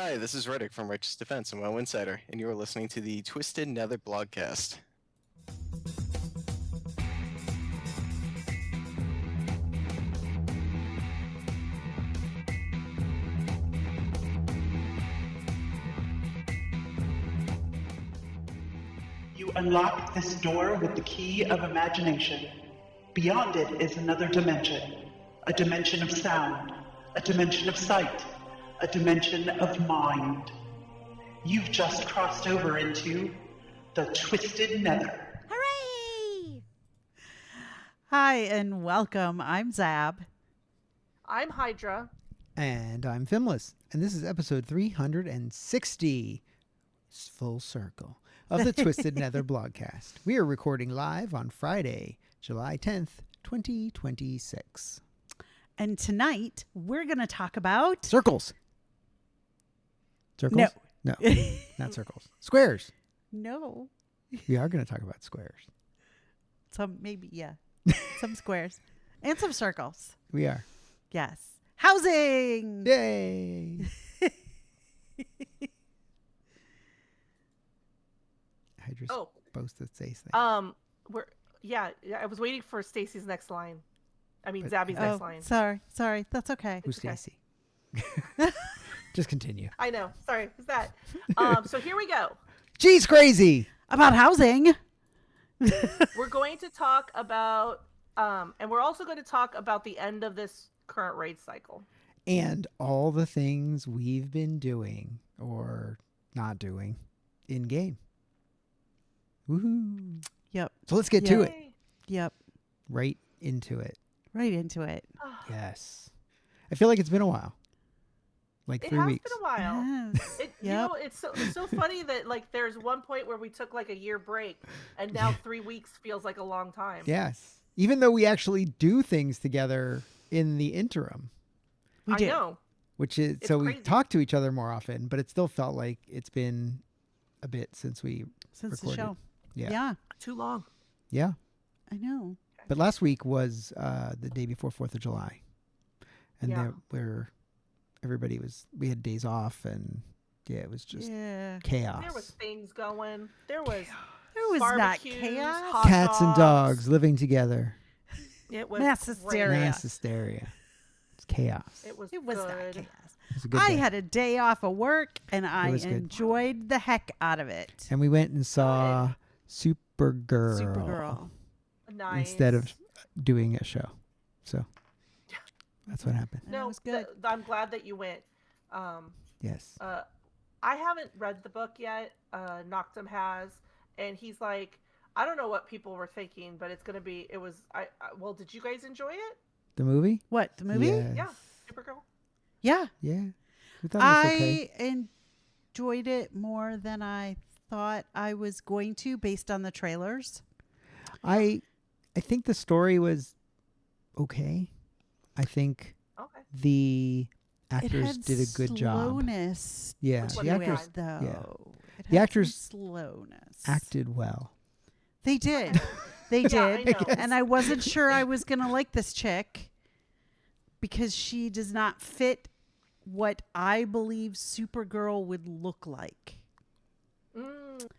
Hi, this is Reddick from Righteous Defense and WoW Insider, and you are listening to the Twisted Nether Blogcast. You unlock this door with the key of imagination. Beyond it is another dimension. A dimension of sound, a dimension of sight, a dimension of mind. You've just crossed over into the Twisted Nether. Hooray! Hi and welcome. I'm Zab. I'm Hydra. And I'm Fimless. And this is episode 360, full circle, of the Twisted Nether Blogcast. We are recording live on Friday, July 10th, 2026. And tonight we're going to talk about Circles. Circles? No, not circles. Squares. No. We are going to talk about squares. Some maybe, yeah. Some squares and some circles. We are. Yes. Housing. Yay. Hydra's supposed to say something. I was waiting for Stacy's next line. I mean, Zabby's next line. Sorry. That's okay. Who's okay. Stacy? Just continue. I know. Sorry. Who's that? So here we go. She's crazy. About housing. We're going to talk about, and we're also going to talk about the end of this current raid cycle. And all the things we've been doing or not doing in game. Woohoo. Yep. So let's get to it. Yep. Right into it. Right into it. Yes. I feel like it's been a while. Like 3 weeks. It has been a while. Yes. You know, it's so funny that like there's one point where we took like a year break, and now 3 weeks feels like a long time. Yes. Even though we actually do things together in the interim. We do. I know. Which is It's so crazy. we talk to each other more often, but it still felt like it's been a bit since we Since recorded. the show. Yeah. Yeah. Too long. Yeah. I know. But last week was the day before 4th of July. And Yeah. we had days off, and it was just chaos. There was things going. There was not barbecues, chaos. hot Cats and dogs living together. It was Mass great. hysteria. Mass hysteria. It's chaos. It was It was not good. chaos. It was a good I day. had a day off of work, and I was good. enjoyed the heck out of it. And we went and saw Supergirl Nice. instead of doing a show. So that's what happened. And it No, was good. I'm glad that you went. Yes. I haven't read the book yet. Noctum has, and he's like, I don't know what people were thinking, but it's gonna be. It was. Well, did you guys enjoy it? The movie? What, the movie? Yes. Yeah, Supergirl. Yeah. Yeah. We thought it was okay. I enjoyed it more than I thought I was going to based on the trailers. I think the story was okay. I think Okay. the actors it had did a good job. slowness. Yeah. Which The one actors Though. yeah. It The had actors some slowness. acted well. They did. They Yeah, did. I know. And I wasn't sure I was going to like this chick because she does not fit what I believe Supergirl would look like. Mm,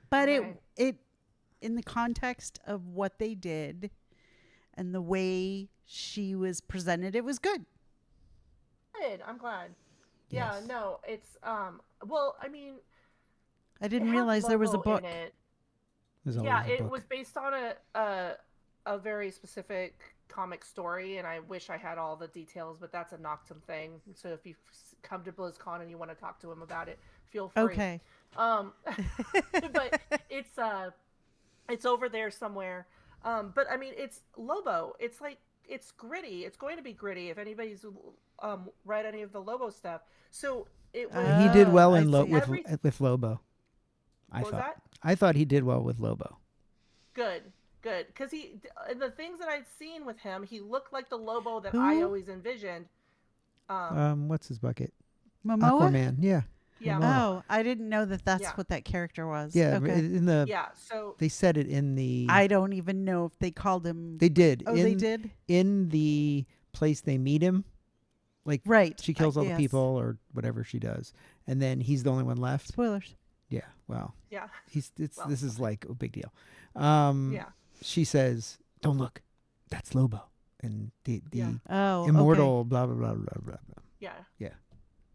But Okay. it in the context of what they did and the way she was presented, it was good. good. I'm glad. Yeah. Yes. No, it's Well, I mean, I didn't it had realize there was a Lobo in book. it. There's always Yeah, a it book. was based on a very specific comic story, and I wish I had all the details, but that's a Noctum thing. So if you come to BlizzCon and you want to talk to him about it, feel free. Okay. But it's over there somewhere. But I mean, it's Lobo. It's like it's gritty. It's going to be gritty. If anybody's read any of the Lobo stuff, so it was. He did well I in see. with Lobo. I What was thought. that? I thought he did well with Lobo. Good, because the things that I'd seen with him, he looked like the Lobo that Who? I always envisioned. What's his bucket? Momoa? Aquaman. Yeah. Yeah. Momoa. Oh, I didn't know that that's Yeah. what that character was. Yeah. Okay. In the Yeah. So they said it in the. I don't even know if they called him. They did. Oh, they did? In the place they meet him, Like Right. she kills all the yes. people or whatever she does, and then he's the only one left. Spoilers. Yeah. Well, Yeah. Well, this is like a big deal. Yeah. She says, "Don't look, that's Lobo," and the Yeah. Oh, immortal blah blah blah blah blah blah. Yeah.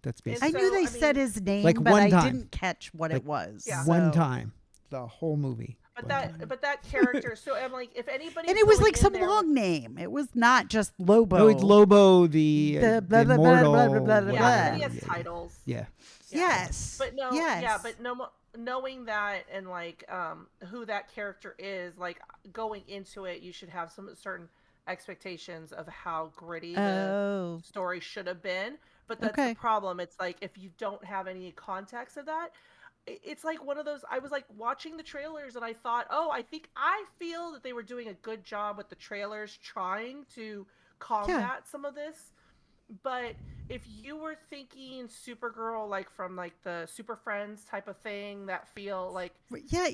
That's And I basically knew So, they I said mean- his name, Like but one I time. didn't catch what Like it was. Yeah. one so- time the whole movie. But one time. that character. So I'm like, if anybody. And it was like some long name. It was not just Lobo. No, it's Lobo the blah, blah, blah, immortal. blah, blah, blah, blah, Yeah, blah. and he has yeah, titles. yeah. Yes. But no, Yes. yeah, but no, knowing that and like who that character is, like going into it, you should have some certain expectations of how gritty the Oh. story should have been. But that's Okay. the problem. It's like if you don't have any context of that, it's like one of those. I was like watching the trailers and I thought, oh, I feel that they were doing a good job with the trailers trying to combat some of this. But if you were thinking Supergirl, like from like the Super Friends type of thing, that feel like Yeah,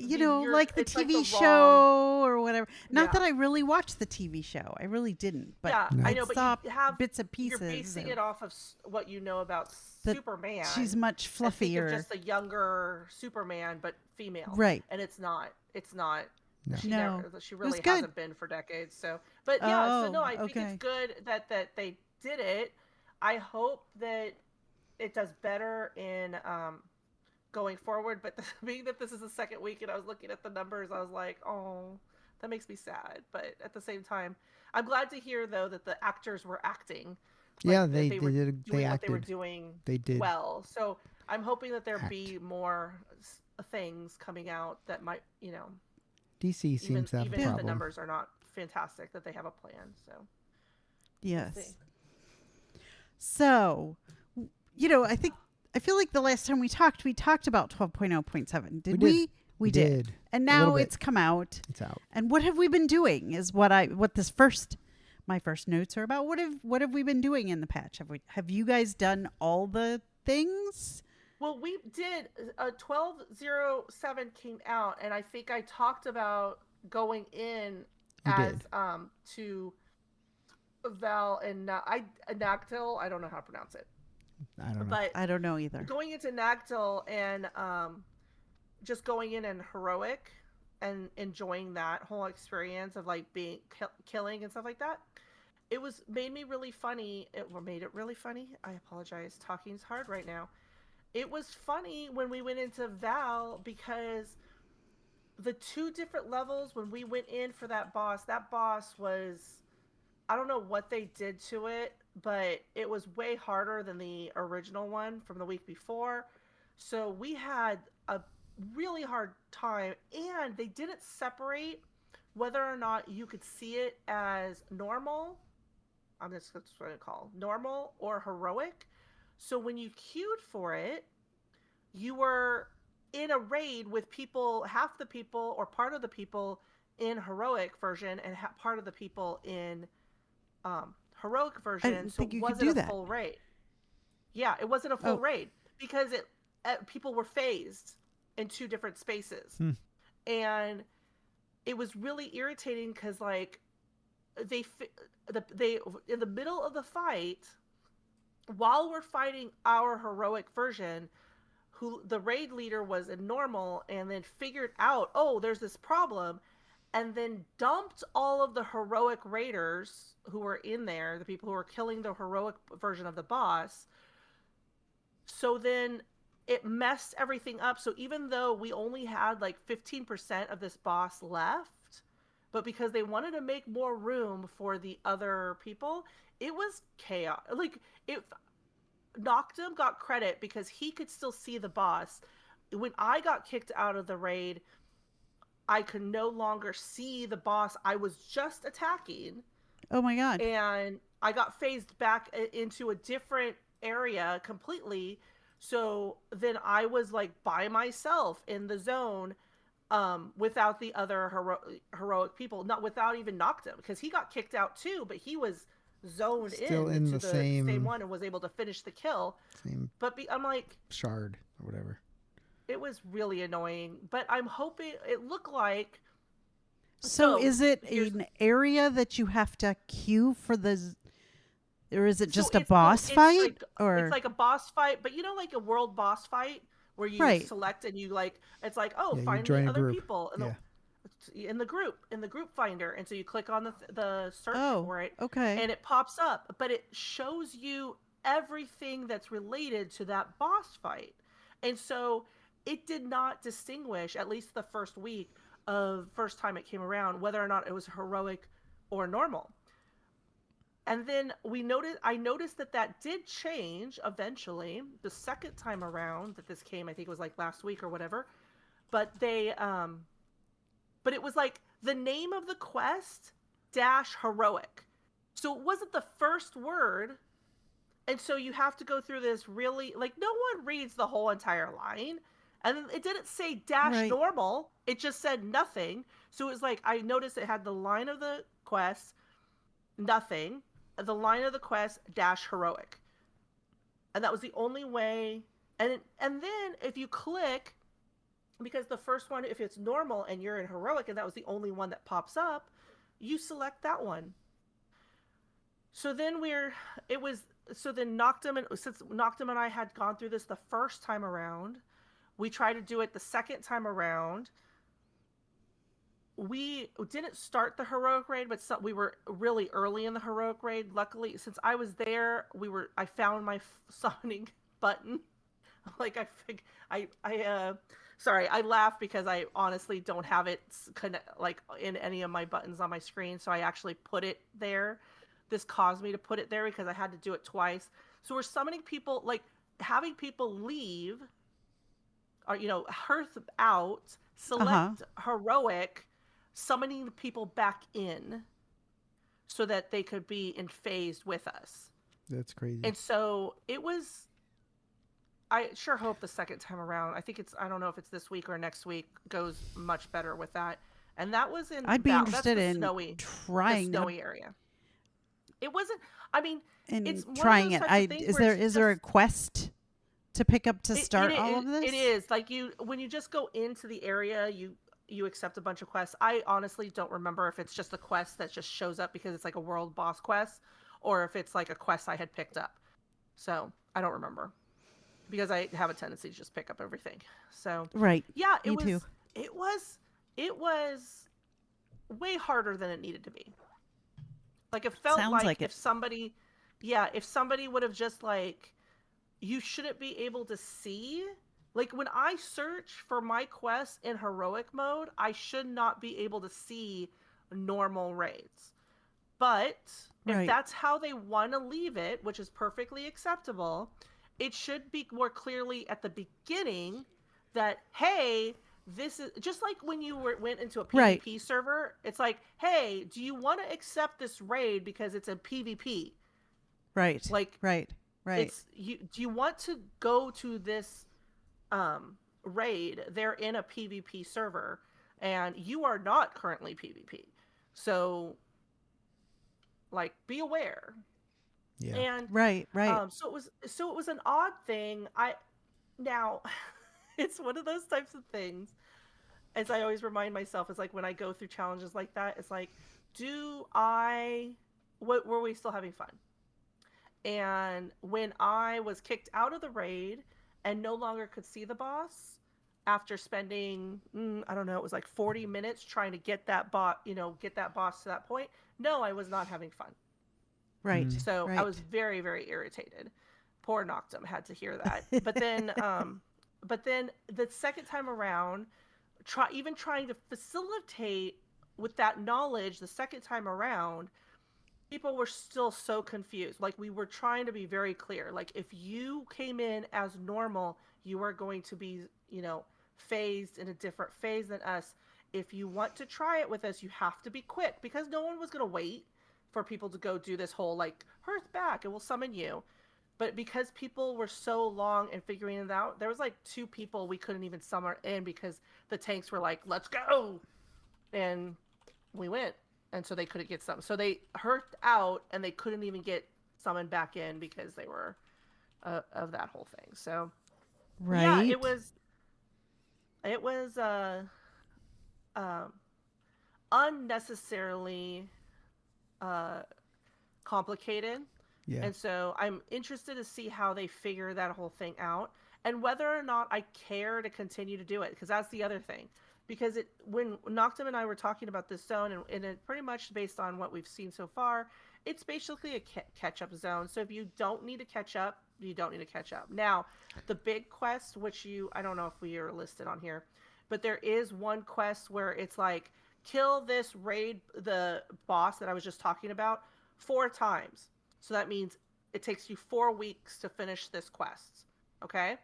like the it's like TV the show or whatever. Not Yeah. that I really watched the TV show. I really didn't. But yeah, No. I know, but saw you have bits and pieces. You're basing of- it off of what you know about That Superman. She's much and think of fluffier. just a younger Superman, but female. Right. And it's not. It's not. No. She No. she was really good. hasn't been for decades. So, but yeah. So no, Oh, I think okay. it's good that they did it. I hope that it does better in going forward. But being that this is the second week and I was looking at the numbers, I was like, oh, that makes me sad. But at the same time, I'm glad to hear though that the actors were acting. Yeah, that they were did. doing They what they were acted. doing They did. well. So I'm hoping that there Act. be more things coming out that might, DC even seems to have a if the problem. numbers are not fantastic, that they have a plan. So Yes. see. So, I feel like the last time we talked about 12.0.7. Did We we? did. We did. And A little now bit. it's come out. It's out. And what have we been doing is my first notes are about. What have we been doing in the patch? Have you guys done all the things? Well, we did. 12.07 came out, and I think I talked about going in You as did. to Val and Nactil. I don't know how to pronounce it, I don't know. but I don't know either. going into Nactil and just going in and heroic and enjoying that whole experience of like being killing and stuff like that. It made me really funny. It made it really funny. I apologize. Talking's hard right now. It was funny when we went into Val because the two different levels when we went in for that boss was, I don't know what they did to it, but it was way harder than the original one from the week before. So we had a really hard time, and they didn't separate whether or not you could see it as normal. I'm just going to call normal or heroic. So when you queued for it, you were in a raid with people, half the people or part of the people in heroic version and part of the people in heroic version. didn't So think it you could wasn't do a that. full raid. Yeah, it wasn't a full Oh. raid because people were phased in two different spaces. And it was really irritating because like they in the middle of the fight, while we're fighting our heroic version, who the raid leader was in normal and then figured out, oh, there's this problem, and then dumped all of the heroic raiders who were in there, the people who were killing the heroic version of the boss. So then it messed everything up. So even though we only had like 15% of this boss left, but because they wanted to make more room for the other people, it was chaos. Like, Noctum got credit because he could still see the boss. When I got kicked out of the raid, I could no longer see the boss I was just attacking. Oh my god. And I got phased back into a different area completely. So then I was like by myself in the zone without the other heroic people, not without even Noctum, because he got kicked out too, but he was zoned Still in into the same one and was able to finish the kill. Same But I'm like, shard or whatever. it was really annoying, but I'm hoping it looked like. So is it here's- an area that you have to queue for Or is it So just a boss fight? it's Or like a boss fight, but like a world boss fight where you right. select and you like it's like, oh, Yeah, you find the join a other group. people Yeah. in the group finder, and so you click on the search Oh, for it, okay. and it pops up, but it shows you everything that's related to that boss fight, and so it did not distinguish, at least the first week of first time it came around, whether or not it was heroic or normal. And then I noticed that did change eventually the second time around that this came. I think it was like last week or whatever. But but it was like the name of the quest dash heroic. So it wasn't the first word. And so you have to go through this really, like, no one reads the whole entire line. And then it didn't say dash Right. normal. It just said nothing. So it was like, I noticed it had the line of the quest, nothing, the line of the quest dash heroic, and that was the only way. And then if you click, because the first one, if it's normal and you're in heroic and that was the only one that pops up, you select that one. So then since Noctum and I had gone through this the first time around, we tried to do it the second time around. We didn't start the heroic raid, but we were really early in the heroic raid. Luckily, since I was there, I found my summoning button. Like sorry, I laugh because I honestly don't have it like in any of my buttons on my screen. So I actually put it there. This caused me to put it there because I had to do it twice. So we're summoning people, like having people leave, or hearth out, Uh-huh. select heroic, summoning the people back in so that they could be in phase with us. That's crazy. And so it was, I sure hope the second time around, I don't know if it's this week or next week, goes much better with that. And that was I'd be interested in the trying snowy area. It wasn't, I mean, it's one trying of those it. types of things where Is there a quest to pick up to start all of this? It is. Like when you just go into the area, you accept a bunch of quests. I honestly don't remember if it's just a quest that just shows up because it's like a world boss quest, or if it's like a quest I had picked up. So I don't remember, because I have a tendency to just pick up everything. So Right. yeah, Me too. it was way harder than it needed to be. Like it felt Sounds like if it. somebody would have just like, you shouldn't be able to see. Like when I search for my quests in heroic mode, I should not be able to see normal raids. But if Right. that's how they want to leave it, which is perfectly acceptable, it should be more clearly at the beginning that, hey, this is just like when you went into a PvP Right. server. It's like, hey, do you want to accept this raid because it's a PvP? Right. Like, right. it's do you want to go to this raid? They're in a PvP server and you are not currently PvP, so like be aware. Yeah. And Right. so it was an odd thing. Now it's one of those types of things, as I always remind myself, is like when I go through challenges like that, it's like, were we still having fun? And when I was kicked out of the raid and no longer could see the boss after spending, I don't know, it was like 40 minutes trying to get that boss to that point. No, I was not having fun. Right. So right. I was very, very irritated. Poor Noctum had to hear that. But then the second time around, trying to facilitate with that knowledge the second time around, people were still so confused. Like we were trying to be very clear. Like if you came in as normal, you are going to be, phased in a different phase than us. If you want to try it with us, you have to be quick, because no one was going to wait for people to go do this whole like hearth back and we'll summon you. But because people were so long in figuring it out, there was like 2 people we couldn't even summon in because the tanks were like, let's go. And we went. And so they couldn't get some. So they hearthed out and they couldn't even get summoned back in because they were of that whole thing. So right. yeah, it was unnecessarily complicated. Yeah. And so I'm interested to see how they figure that whole thing out and whether or not I care to continue to do it, because that's the other thing. Because when Noctum and I were talking about this zone, and it pretty much based on what we've seen so far, it's basically a catch-up zone. So if you don't need to catch up, you don't need to catch up. Now, the big quest, which I don't know if we are listed on here, but there is one quest where it's like, kill this the boss that I was just talking about 4 times. So that means it takes you 4 weeks to finish this quest. Okay?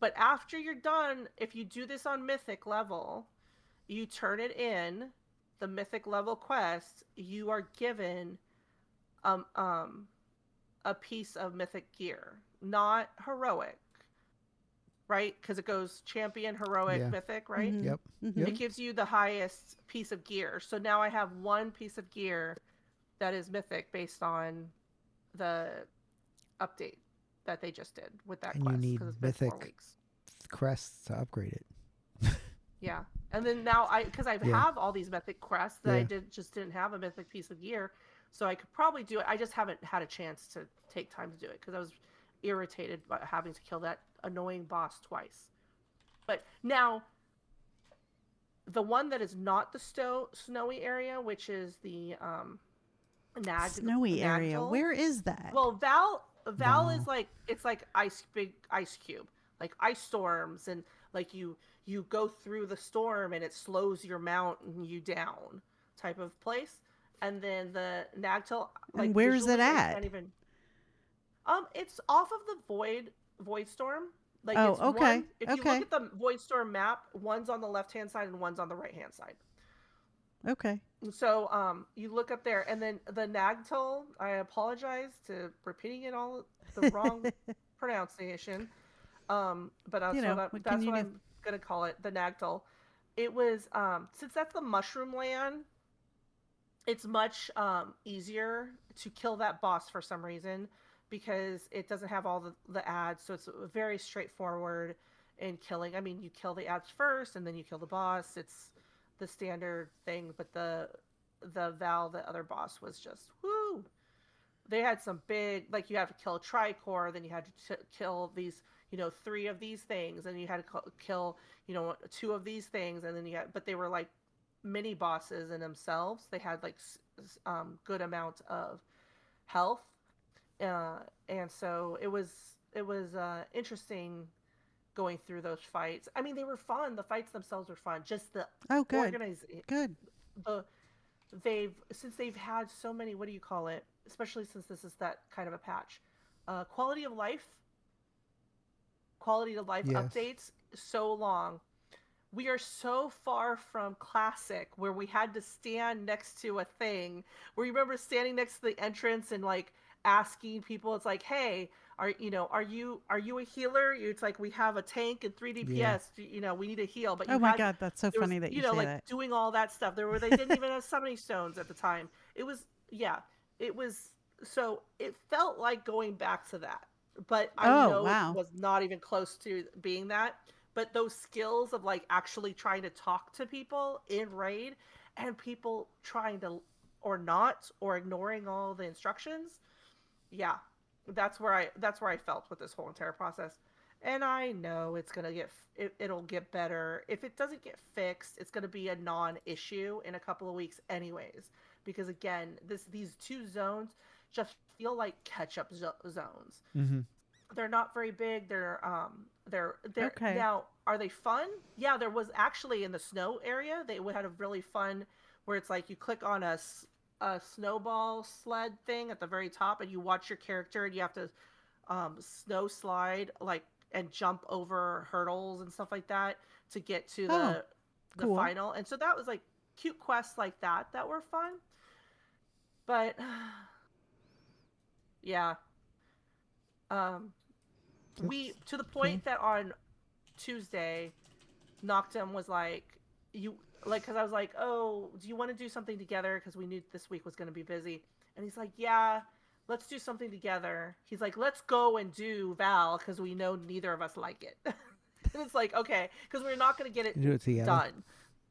But after you're done, if you do this on mythic level, you turn it in, the mythic level quest, you are given a piece of mythic gear, not heroic, right? Because it goes champion, heroic, mythic, right? Mhm. Yep. Mhm. Yep. It gives you the highest piece of gear. So now I have 1 piece of gear that is mythic based on the update that they just did with that And quest, you need because it's been 4 mythic weeks. crests to upgrade it. Yeah. And then now because I Yeah. have all these mythic crests that I Yeah. didn't have a mythic piece of gear, so I could probably do it. I just haven't had a chance to take time to do it because I was irritated by having to kill that annoying boss twice. But now the one that is not the snowy area, which is the Snowy area. Nagdal. Where is that? Well, Val is Val. like, it's like big ice cube, like ice storms, and like you go through the storm and it slows your mount and you down type of place. And then the Nagdal, like, and where's it visually, I at? can't even. It's off of the void storm. Like, Oh, it's okay. one. If you Okay. look at the void storm map, one's on the left hand side and one's on the right hand side. Okay. So you look up there, and then the Nagdal, I apologize to repeating it all the wrong pronunciation. But You know, what can that's you what do? I'm gonna call it, the Nagdal. It was since that's the mushroom land, it's much easier to kill that boss for some reason, because it doesn't have all the ads, so it's very straightforward in killing. I mean, you kill the ads first and then you kill the boss. It's the standard thing, but the Val, the other boss, was just whoo. They had some big, like, you have to kill a Tricor, then you had to kill these, 3 of these things, and you had to kill, 2 of these things, and then but they were like mini bosses in themselves. They had like good amount of health, and so it was interesting going through those fights. I mean, they were fun. The fights themselves were fun. Just the Oh, good. organization. Since they've had so many, what do you call it? Especially since this is that kind of a patch, quality of life Yes. updates so long. We are so far from classic, where we had to stand next to a thing. Where you remember standing next to the entrance and like asking people, it's like, hey, are you a healer? It's like, we have a tank and 3 DPS. Yeah. We need a heal. But Oh my God, that's so funny that you say like that. doing all that stuff. They didn't even have summoning stones at the time. It was so it felt like going back to that. But I know wow. it was not even close to being that. But those skills of like actually trying to talk to people in raid, and people trying to, or not, or ignoring all the instructions, yeah, that's where I felt with this whole entire process. And I know it's gonna it'll get better. If it doesn't get fixed, it's gonna be a non-issue in a couple of weeks anyways, because again, these 2 zones just feel like catch-up zones. Mm-hmm. They're not very big. They're Okay. Now, are they fun? Yeah, there was actually in the snow area, they had a really fun, where it's like you click on a snowball sled thing at the very top, and you watch your character, and you have to snow slide, like, and jump over hurdles and stuff like that to get to the cool. final. And so that was like cute quests like that were fun. But yeah. We, to the point that on Tuesday, Noctum was like, because I was like, oh, do you want to do something together? Because we knew this week was going to be busy. And he's like, yeah, let's do something together. He's like, let's go and do Val, because we know neither of us like it. And it's like, okay, because we're not going to get it Do it together. done.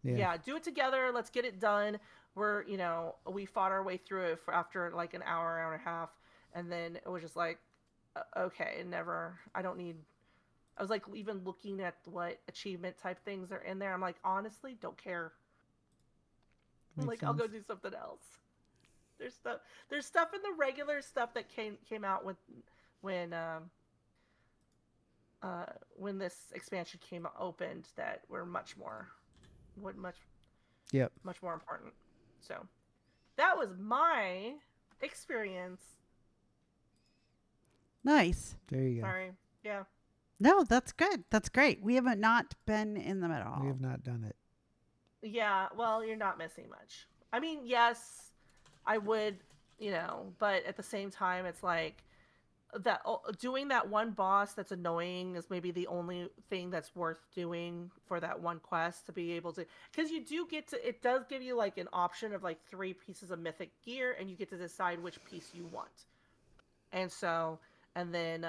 Yeah. Do it together. Let's get it done. We fought our way through it after like an hour and a half. And then it was just like, okay, never. I don't need. I was like even looking at what achievement type things are in there. I'm like, honestly, don't care. I'm Makes like, I'll go sense. do something else. There's stuff. There's stuff in the regular stuff that came out when um when this expansion came opened that were much more Yep. much more important. So that was my experience. Nice. There you go. Sorry. Yeah. No, that's good. That's great. We haven't not been in them at all. We have not done it. Yeah. Well, you're not missing much. I mean, yes, I would, but at the same time, it's like that doing that one boss that's annoying is maybe the only thing that's worth doing for that one quest to be able to, because you do get to, it does give you like an option of like 3 pieces of mythic gear, and you get to decide which piece you want. And so, and then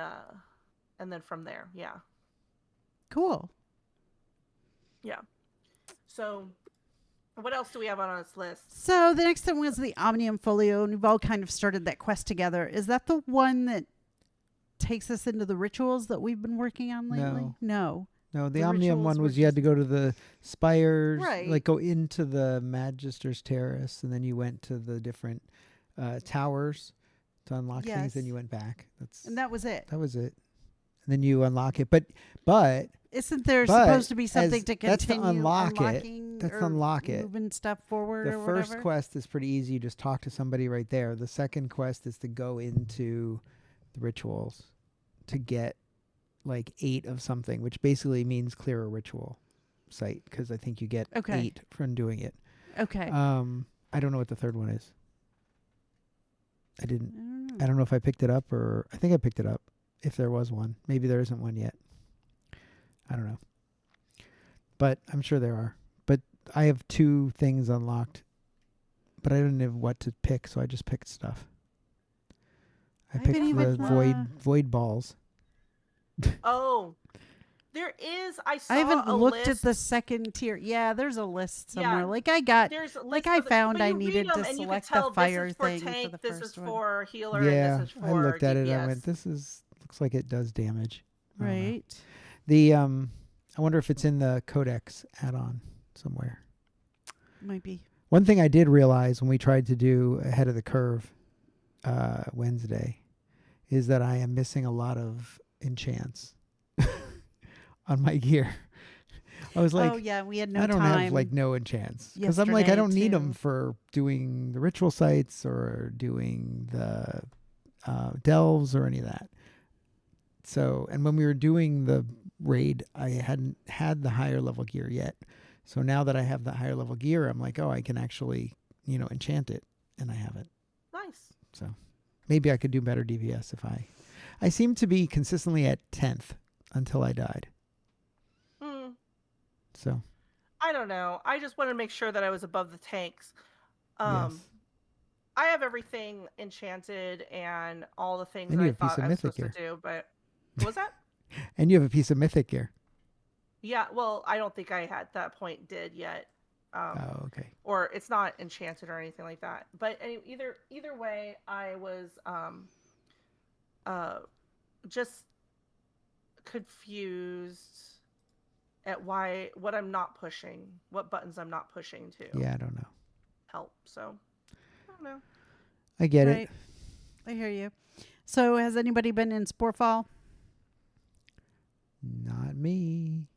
from there, yeah. Cool. Yeah. So what else do we have on this list? So the next one was the Omnium Folio, and we've all kind of started that quest together. Is that the one that takes us into the rituals that we've been working on lately? No. No, the The Omnium rituals one were was you had to just- go to the spires, Right. like go into the Magister's Terrace, and then you went to the different towers to unlock things, then Yes. you went back. And that was it. That was it. And then you unlock it. But Isn't there But supposed to be something as- to that's to continue unlock it. unlocking That's to or unlock it. moving stuff forward the or first whatever? quest is pretty easy. You just talk to somebody right there. The second quest is to go into the rituals to get like 8 of something, which basically means clear a ritual site, because I think you get Okay. 8 from doing it. Okay. I don't know what the third one is. I didn't. I don't know. I don't know if I picked it up, or I think I picked it up. If there was one, maybe there isn't one yet. I don't know, but I'm sure there are. But I have 2 things unlocked, but I didn't know what to pick, so I just picked stuff. I I picked haven't the even, void balls. Oh, there is. I saw I haven't a looked list. at the second tier. Yeah, there's a list somewhere. Yeah. Like I got, There's a like list I of the- found but I you read needed them to and you can select tell the fire this is for thing tank, for the this first is one. for healer, Yeah, and this is for I looked at it. I DPS. went, "This looks like it does damage." I don't know. Right. The I wonder if it's in the Codex add-on somewhere. Might be. One thing I did realize when we tried to do Ahead of the Curve Wednesday is that I am missing a lot of enchants on my gear. I was like, oh yeah, we had no I don't time. have like no enchants, because I'm like, I yesterday, don't need them too. for doing the ritual sites or doing the delves or any of that. So, and when we were doing the raid, I hadn't had the higher level gear yet. So now that I have the higher level gear, I'm like, oh, I can actually, enchant it, and I have it. Nice. So maybe I could do better DPS if I seem to be consistently at 10th until I died. Hmm. So I don't know. I just wanted to make sure that I was above the tanks. yes. I have everything enchanted and all the things And that you I have a piece thought of I was mythic supposed to gear. do, but what was that? And you have a piece of mythic gear. Yeah, well, I don't think I at that point did yet. Oh, okay. Or it's not enchanted or anything like that. But either way, I was just confused at what I'm not pushing, what buttons I'm not pushing to Yeah, I don't know. help. So I don't know. I get Right. it. I hear you. So has anybody been in Sporefall? Not me.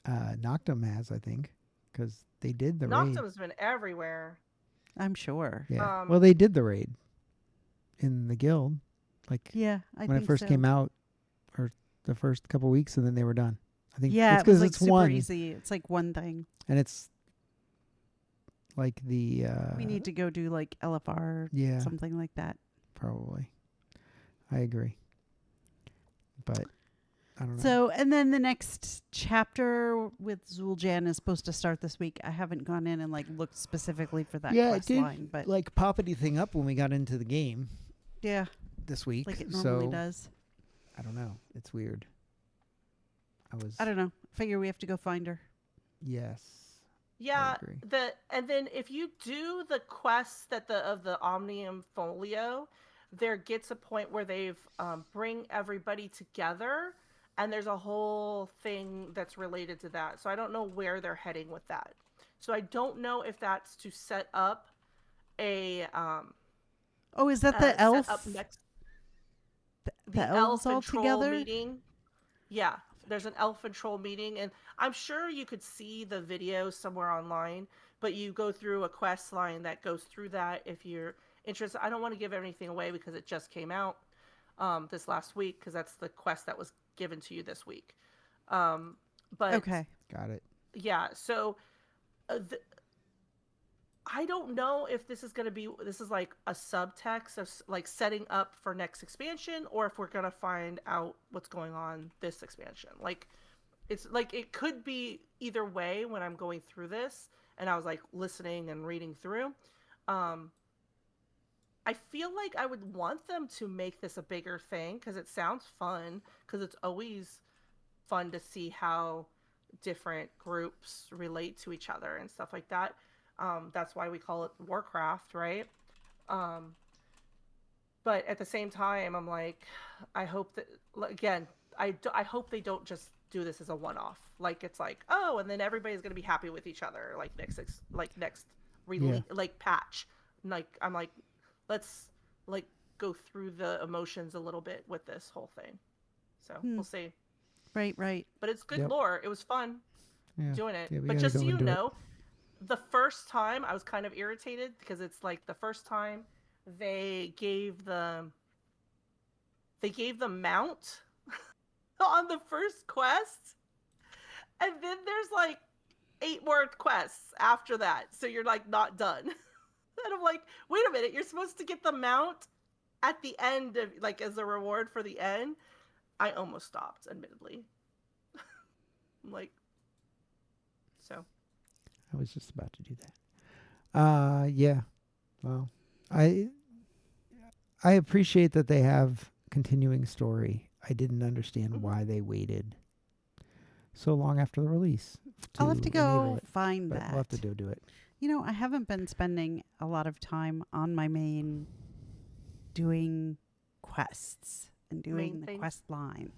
Noctum has, I think, because they did the raid. Noctum's been everywhere. I'm sure. Yeah. Well, they did the raid in the guild, like Yeah, I when think it first so. came out, or the first couple weeks, and then they were done. I think Yeah, it's it was because like it's super one, easy. It's like one thing. and it's like the. We need to go do like LFR, Yeah, something like that. probably. I agree, but I don't know. So, and then the next chapter with Zul'Jan is supposed to start this week. I haven't gone in and like looked specifically for that Yeah, it quest did, line, but like pop anything up when we got into the game yeah, this week, like it normally so does. I don't know. It's weird. I don't know. Figure we have to go find her. Yes. Yeah, agree. and then if you do the quests of the Omnium Folio, there gets a point where they've bring everybody together, and there's a whole thing that's related to that. So I don't know where they're heading with that. So I don't know if that's to set up a Oh, is that the set up elf? next The the elves elf all and troll together? meeting. Yeah, there's an elf and troll meeting, and I'm sure you could see the video somewhere online, but you go through a quest line that goes through that if you're interested. I don't want to give anything away because it just came out this last week, because that's the quest that was given to you this week. But Okay. Got it. yeah, so uh, th- I don't know if this is like a subtext of like setting up for next expansion, or if we're gonna find out what's going on this expansion. Like, it's like it could be either way when I'm going through this, and I was like listening and reading through. Um, I feel like I would want them to make this a bigger thing because it sounds fun. Because it's always fun to see how different groups relate to each other and stuff like that. That's why we call it Warcraft, right? Um, but at the same time, I'm like, I hope that, again, I hope they don't just do this as a one-off. Like, it's like, oh, and then everybody's gonna be happy with each other, like next Yeah. like patch. Like, I'm like, let's like go through the emotions a little bit with this whole thing. So we'll see. Right, right. But it's good Yep. lore. It was fun Yeah. doing it. Yeah, we But gotta just so go you into it. know, the first time I was kind of irritated because it's like the first time they gave the mount on the first quest, and then there's like 8 more quests after that, so you're like not done. And I'm like, wait a minute, you're supposed to get the mount at the end of, like, as a reward for the end. I almost stopped, admittedly. I'm like, so I was just about to do that. Yeah. Well, I appreciate that they have continuing story. I didn't understand why they waited so long after the release. I'll have to enable go it, find but that. we'll have to do it. You know, I haven't been spending a lot of time on my main doing quests and doing Main the things. quest line.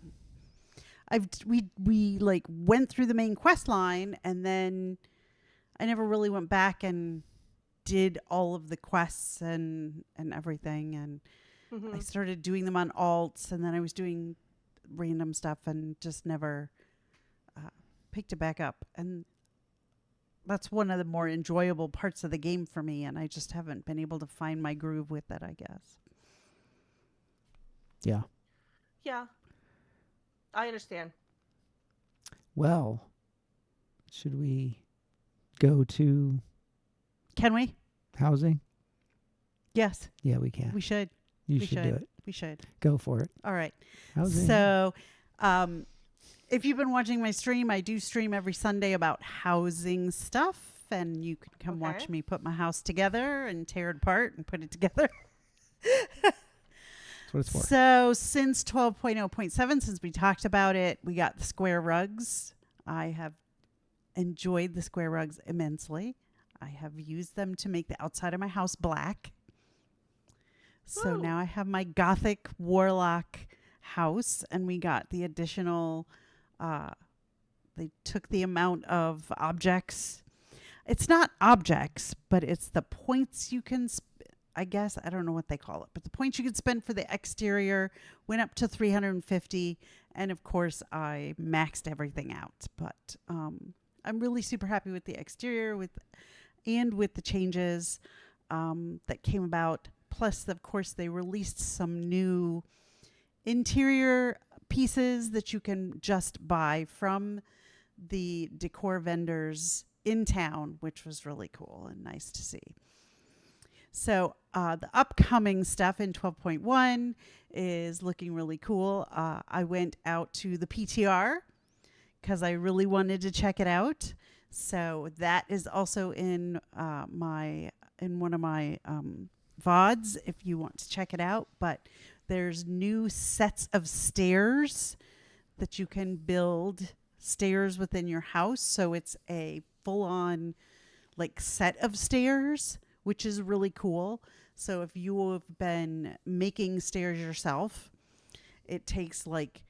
We like went through the main quest line, and then I never really went back and did all of the quests and everything, and I started doing them on alts, and then I was doing random stuff and just never picked it back up. And that's one of the more enjoyable parts of the game for me, and I just haven't been able to find my groove with it, I guess. Yeah. yeah, I understand. Well, should we go to Can we? housing? Yes, Yeah, we can. we should. You we should do it. We should. Go for it. All right. Housing. So, if you've been watching my stream, I do stream every Sunday about housing stuff, and you can come watch Okay. me put my house together and tear it apart and put it together. That's what it's for. So, since 12.0.7, since we talked about it, we got the square rugs. I have enjoyed the square rugs immensely. I have used them to make the outside of my house black. So Woo. now I have my Gothic Warlock house, and we got the additional. They took the amount of objects. It's not objects, but it's the points you can. I guess I don't know what they call it, but the points you could spend for the exterior went up to 350, and of course I maxed everything out. But I'm really super happy with the exterior with the changes that came about. Plus, of course, they released some new interior pieces that you can just buy from the decor vendors in town, which was really cool and nice to see. So the upcoming stuff in 12.1 is looking really cool. I went out to the PTR because I really wanted to check it out. So that is also in one of my VODs if you want to check it out. But there's new sets of stairs that you can build stairs within your house. So it's a full-on like set of stairs which is really cool. So if you have been making stairs yourself, it takes like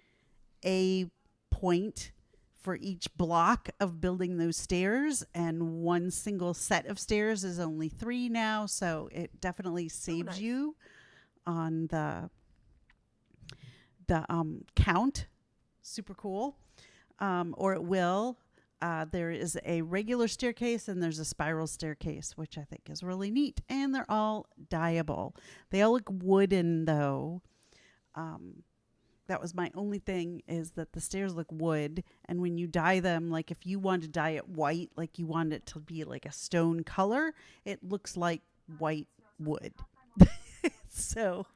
a point for each block of building those stairs, and one single set of stairs is only 3 now, so it definitely saves nice. you on the count. Super cool. Or it will. There is a regular staircase and there's a spiral staircase, which I think is really neat. And they're all dyeable. They all look wooden, though. That was my only thing, is that the stairs look wood. And when you dye them, like if you want to dye it white, like you want it to be like a stone color, it looks like white wood. So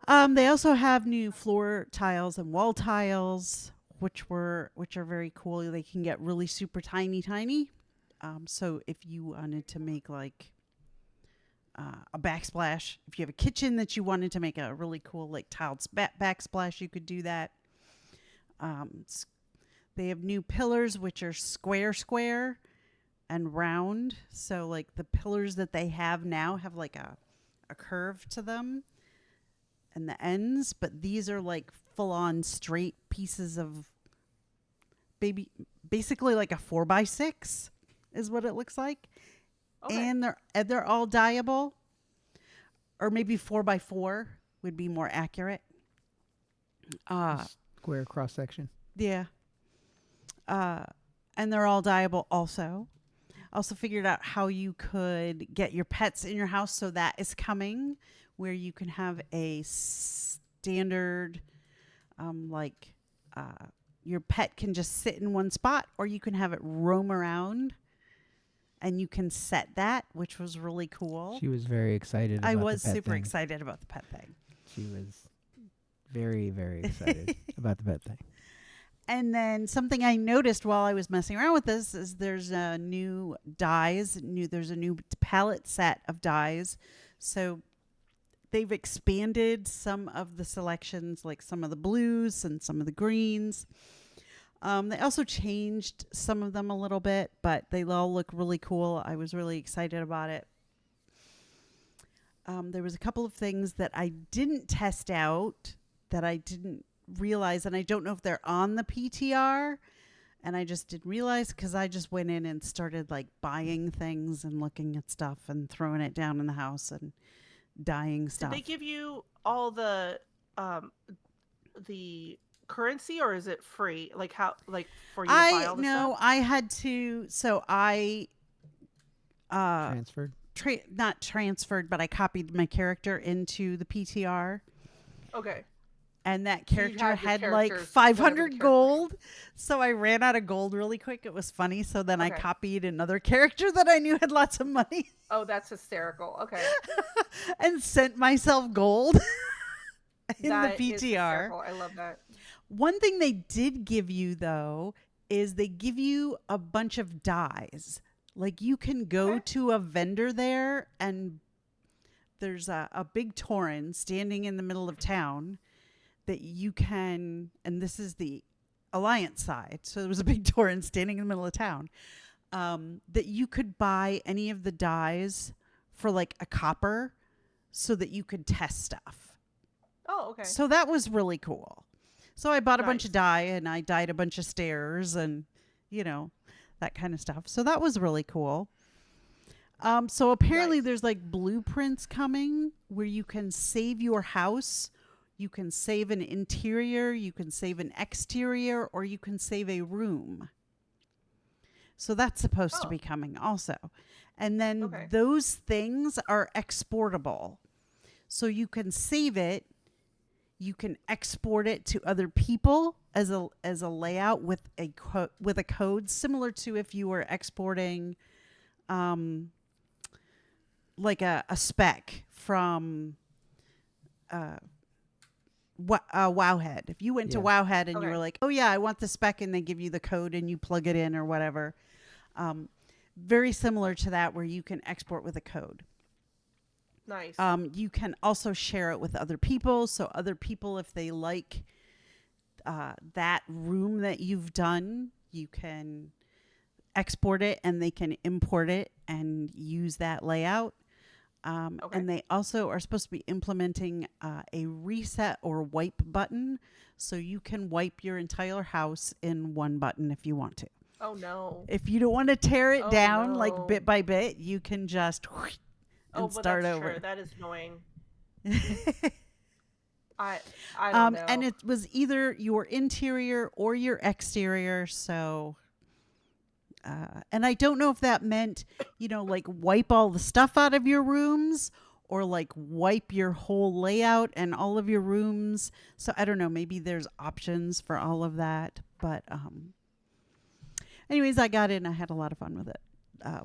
they also have new floor tiles and wall tiles, which are very cool. They can get really super tiny. So if you wanted to make like a backsplash, if you have a kitchen that you wanted to make a really cool like tiled backsplash, you could do that. They have new pillars, which are square and round. So like the pillars that they have now have like a curve to them and the ends, but these are like full on straight pieces of basically like a 4x6 is what it looks like. Okay. And they're all dyeable, or maybe 4x4 would be more accurate. Square cross section. Yeah. And they're all dyeable also. Also figured out how you could get your pets in your house, so that is coming, where you can have a standard, your pet can just sit in one spot, or you can have it roam around, and you can set that, which was really cool. She was very excited about I was the pet super thing. excited about the pet thing. She was very, very excited about the pet thing. And then something I noticed while I was messing around with this is there's a new dyes. There's a new palette set of dyes. So they've expanded some of the selections, like some of the blues and some of the greens. They also changed some of them a little bit, but they all look really cool. I was really excited about it. There was a couple of things that I didn't test out that I didn't realize, and I don't know if they're on the PTR, and I just didn't realize because I just went in and started like buying things and looking at stuff and throwing it down in the house and dyeing stuff. Did they give you all the currency, or is it free? Like how, like for you to buy all the stuff? I had to. So I Transferred. not transferred, but I copied my character into the PTR. Okay. And that You character have your had like characters, 500 whatever the gold. So I ran out of gold really quick. It was funny. So then I Okay. copied another character that I knew had lots of money Oh, that's hysterical. Okay. and sent myself gold in That the is PTR. hysterical. I love that. One thing they did give you, though, is they give you a bunch of dyes. Like you can go Okay. to a vendor there, and there's a big Tauren standing in the middle of town that you can, and this is the Alliance side. So there was a big Tauren standing in the middle of town, that you could buy any of the dyes for like a copper so that you could test stuff. Oh, okay. So that was really cool. So I bought a bunch Nice. of dye, and I dyed a bunch of stairs and, that kind of stuff. So that was really cool. So apparently Nice. there's like blueprints coming where you can save your house. You can save an interior, you can save an exterior, or you can save a room. So that's supposed to Oh. be coming also. And then Okay. those things are exportable. So you can save it. You can export it to other people as a layout with a code, similar to if you were exporting like a spec from Wowhead. If you went to Yeah. Wowhead and you Okay. were like, oh yeah, I want the spec, and they give you the code and you plug it in or whatever. Very similar to that, where you can export with a code. Nice. You can also share it with other people. So other people, if they like that room that you've done, you can export it and they can import it and use that layout. Okay. And they also are supposed to be implementing a reset or wipe button, so you can wipe your entire house in one button if you want to. Oh no. If you don't want to tear it Oh, down no. like bit by bit, you can just and But start that's over. true. That is annoying. I don't know. And it was either your interior or your exterior. So, and I don't know if that meant, like wipe all the stuff out of your rooms or like wipe your whole layout and all of your rooms. So I don't know. Maybe there's options for all of that. But anyways, I got in. I had a lot of fun with it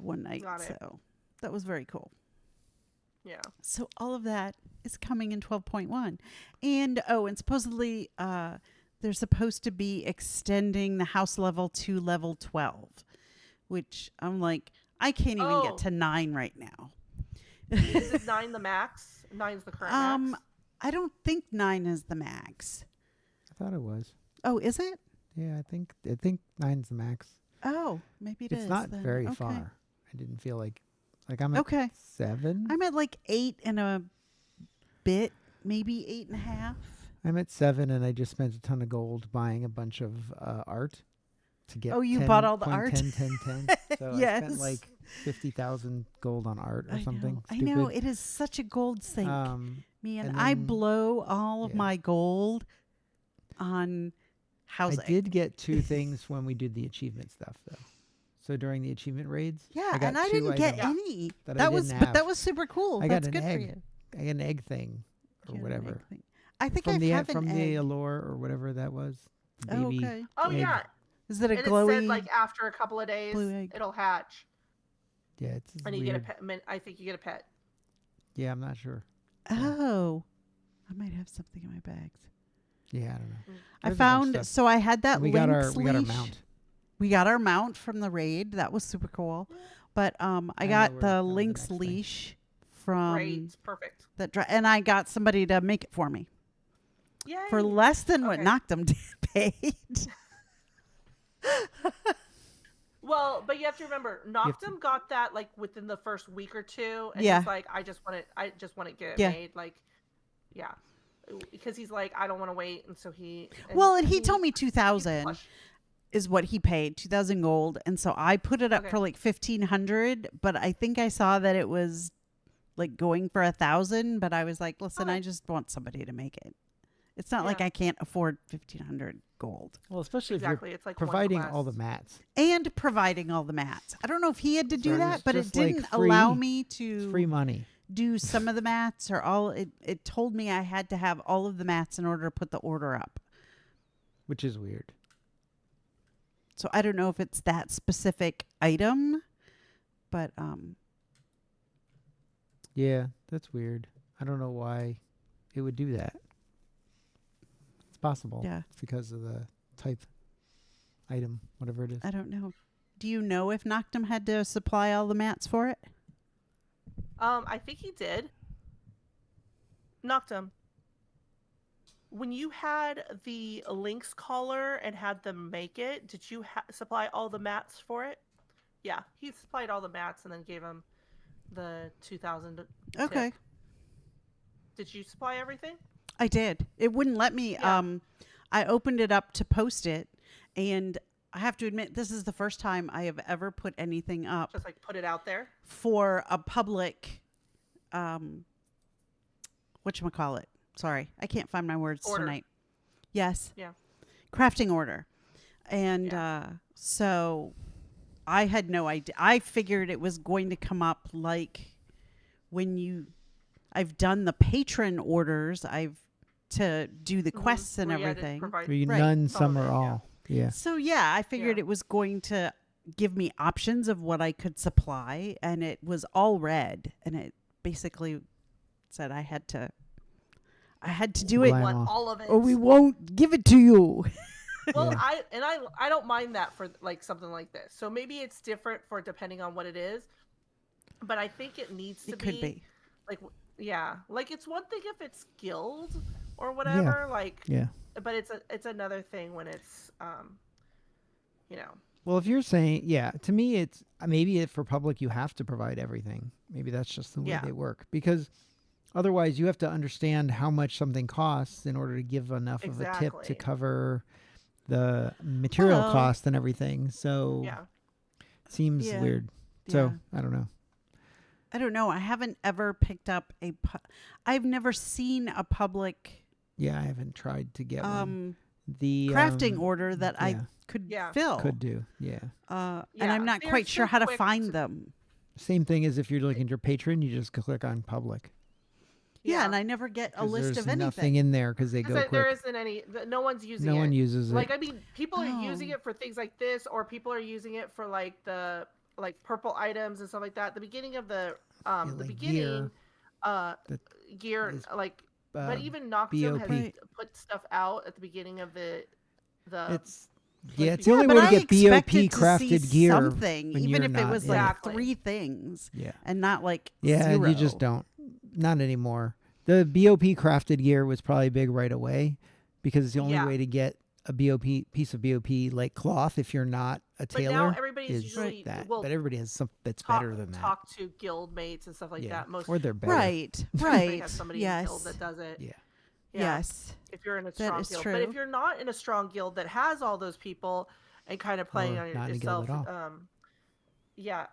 one night. Got it. So that was very cool. Yeah. So all of that is coming in 12.1. And supposedly they're supposed to be extending the house level to level 12, which I'm like, I can't even get to 9 right now. Is it 9 the max? 9's the current max? I don't think 9 is the max. I thought it was. Oh, is it? Yeah, I think 9's the max. Oh, maybe it is. It's not then. very Okay. far. I didn't feel like I'm at Okay. 7. I'm at like 8 and a bit, maybe 8.5. I'm at 7, and I just spent a ton of gold buying a bunch of art to get. Oh, you bought all the 10, art? 10, 10, 10. So I Yes. spent like 50,000 gold on art or something. I know. It is such a gold sink. Um, Man, and I then- blow all of yeah. my gold on housing. I did get 2 things when we did the achievement stuff, though. So during the achievement raids, Yeah, I got and I 2 didn't get items. any. that I That was, didn't but have. that was super cool. I got That's an good egg. for you. I got an egg thing or Get an whatever egg thing. I think from I the have an from egg. the allure or whatever that was. The Oh, baby. okay. Oh egg. yeah. Is it a And glowy? it said like after a couple of days blue egg? it'll hatch. Yeah, it's And you weird. get a pet. I think you get a pet. Yeah, I'm not sure. Oh, I might have something in my bags. Yeah, I don't know. I There's a bunch of found. stuff. So I had that. And we got lynx our leash. mount. We got our mount from the raid. That was super cool. But I know got where- the that was the lynx next thing. leash from Great. Perfect. and I got somebody to make it for me Yay. for less than what Okay. Noctum paid. Well, but you have to remember, have to- Noctum got that like within the first week or two, and Yeah. he's like, I just want to get it Yeah. made, like, yeah, because he's like, I don't want to wait, and so he. Well, and he told me he's 2,000 plush. is what he paid, 2,000 gold, and so I put it up Okay. for like 1,500. But I think I saw that it was like going for 1,000. But I was like, listen, Okay. I just want somebody to make it. It's not like Yeah. I can't afford 1,500 gold. Well, especially if Exactly, it's you're like one providing all the class. mats. And providing all the mats. I don't know if he had to do So that, it's but it just, like, didn't allow free- me It's to free money. do some of the mats or all. It told me I had to have all of the mats in order to put the order up. Which is weird. So I don't know if it's that specific item, but Yeah, that's weird. I don't know why it would do that. It's possible. Yeah. It's because of the type item, whatever it is. I don't know. Do you know if Noctum had to supply all the mats for it? I think he did. Noctum. When you had the Lynx collar and had them make it, did you supply all the mats for it? Yeah, he supplied all the mats and then gave him the 2,000. Okay. Did you supply everything? I did. It wouldn't let me. Yeah. I opened it up to post it, and I have to admit, this is the first time I have ever put anything up Just like put it out there? for a public, whatchamacallit. Sorry, I can't find my words Order. tonight. Yes. Yeah. Crafting order. And so I had no idea. I figured it was going to come up like when I've done the patron orders, to do the quests and Where you had to everything. provide- Where you Right. none, Some some of or it, yeah. all. Yeah. So yeah, I figured Yeah. it was going to give me options of what I could supply, and it was all red, and it basically said I had to do it, Blam Want off. all of it. or we won't give it to you. Well, Yeah. I don't mind that for like something like this. So maybe it's different for depending on what it is, but I think it needs to It could be. like like it's one thing if it's guild or whatever, like Yeah. but it's another thing when it's Well, if you're saying, yeah, to me, it's maybe for public, you have to provide everything. Maybe that's just the way Yeah. they work. Because otherwise, you have to understand how much something costs in order to give enough of a tip to Exactly. cover the material Well, cost and everything. So Yeah. it seems Yeah. weird. Yeah. So I don't know. I don't know. I haven't ever picked up I've never seen a public Yeah, I haven't tried to get one. The crafting order that yeah, I could Yeah. fill. could do. Yeah. And Yeah, I'm not they're quite sure so how to quick find to- them. Same thing as if you're looking at your patron, you just click on public. Yeah, and I never get a 'Cause list there's of anything. nothing in there because they Because go there quick. isn't any. No one's using No it. one uses it. Like, I mean, people are using Oh. it for things like this, or people are using it for like the purple items and stuff like that. The beginning of the like beginning gear, that gear is, like, but uh, even Noctum has BOP. put stuff out at the beginning of the It's yeah, it's the Yeah, only but way to I get BOP expected to crafted see gear. something, when even you're if it not was in like it. Exactly. 3 things Yeah. and not like Yeah, 0. you just don't. Not anymore. The BOP crafted gear was probably big right away because it's the only Yeah. way to get a BOP piece of BOP like cloth if you're not a But now tailor. everybody's is usually that. will But everybody has something that's talk, better than that. talk to guild mates and stuff like yeah. that. Most Or they're better. Right, everybody right. has somebody in the guild Yes. that does it. Yeah. Yeah. Yes. If you're in a That strong is guild, but if true. you're not in a strong guild that has all those people and kind of playing Or on not in a guild yourself, at all. yeah,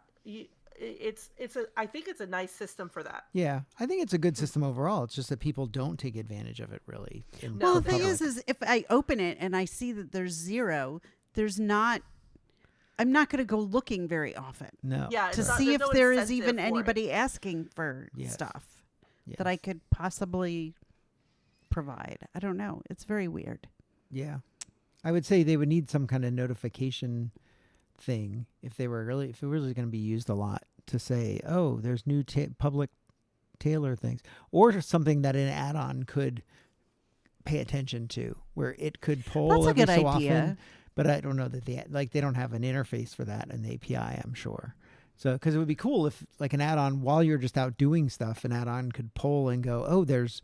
I think it's a nice system for that. Yeah, I think it's a good system overall. It's just that people don't take advantage of it really. Well, No, the they thing don't. is if I open it and I see that there's 0, I'm not going to go looking very often no. Yeah, to it's not- see there's if no there is incentive even for it. anybody asking for Yes. stuff Yes. that I could possibly provide. I don't know. It's very weird. Yeah, I would say they would need some kind of notification thing if it were really going to be used a lot to say, oh, there's new public tailor things, or something that an add-on could pay attention to, where it could poll That's a every good so idea. often. But I don't know that they don't have an interface for that in the API. I'm sure. So because it would be cool if like an add-on while you're just out doing stuff, an add-on could poll and go, oh, there's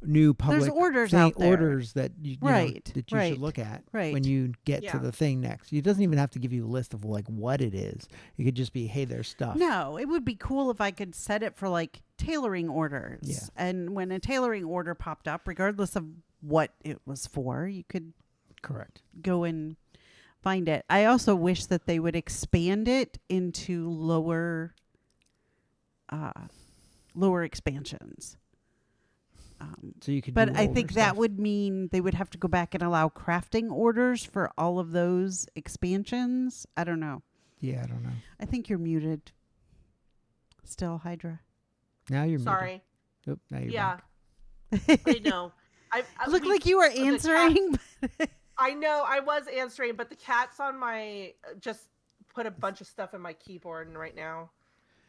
new public orders out there. orders that you know, Right, that you right, should look at right. when you get to Yeah. the thing next. It doesn't even have to give you a list of like what it is. It could just be, hey, there's stuff. No, it would be cool if I could set it for like tailoring orders. Yeah. And when a tailoring order popped up, regardless of what it was for, you could Correct. go and find it. I also wish that they would expand it into lower expansions. So you could. But do I older think that stuff. would mean they would have to go back and allow crafting orders for all of those expansions. I don't know. Yeah, I don't know. I think you're muted. Still, Hydra. Now you're muted. Sorry. Oop, now you're Yeah, back. I know. I Looked we- like you were the cat- answering. I know I was answering, but the cat's on my just put a bunch of stuff in my keyboard right now.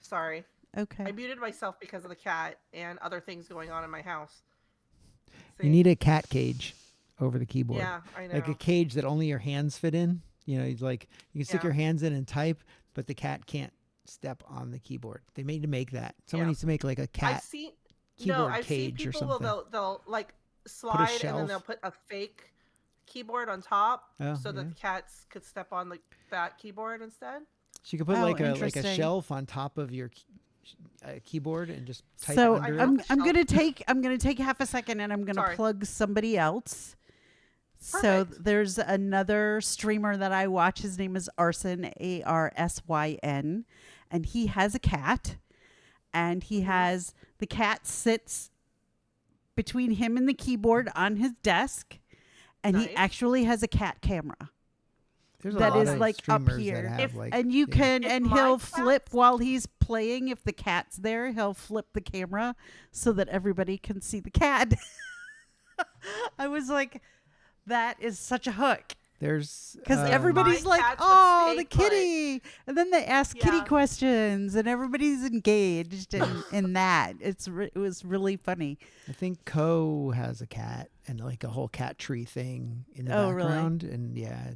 Sorry. Okay. I muted myself because of the cat and other things going on in my house. You See? need a cat cage over the keyboard. Yeah, I know. Like a cage that only your hands fit in. You know, it's like you can stick Yeah. your hands in and type, but the cat can't step on the keyboard. They made to make that. Someone Yeah. needs to make like a I've cat. seen keyboard I've seen cage or people where something. they'll like slide and then shelf. they'll put a fake keyboard on top Oh, so that yeah. the cats could step on like that keyboard instead. So you could put Oh, like a interesting. shelf on top of your keyboard and just type So under it. I'm- I'm gonna take half a second and I'm gonna Sorry. plug somebody else. So Perfect. there's another streamer that I watch. His name is Arson, Arsyn, and he has a cat, and he has the cat sits between him and the keyboard on his desk, and he Nice. actually has a cat camera. There's a that lot is, of like, up streamers that here. have, If- like, And you yeah. can, If and my he'll cat's- flip while he's playing. If the cat's there, he'll flip the camera so that everybody can see the cat. I was like, that is such a hook. There's Because um, everybody's My like, cats would oh, the stay put." kitty. And then they ask kitty Yeah. questions, and everybody's engaged in that. It was really funny. I think Co has a cat and like a whole cat tree thing in the Oh, really? background, and yeah,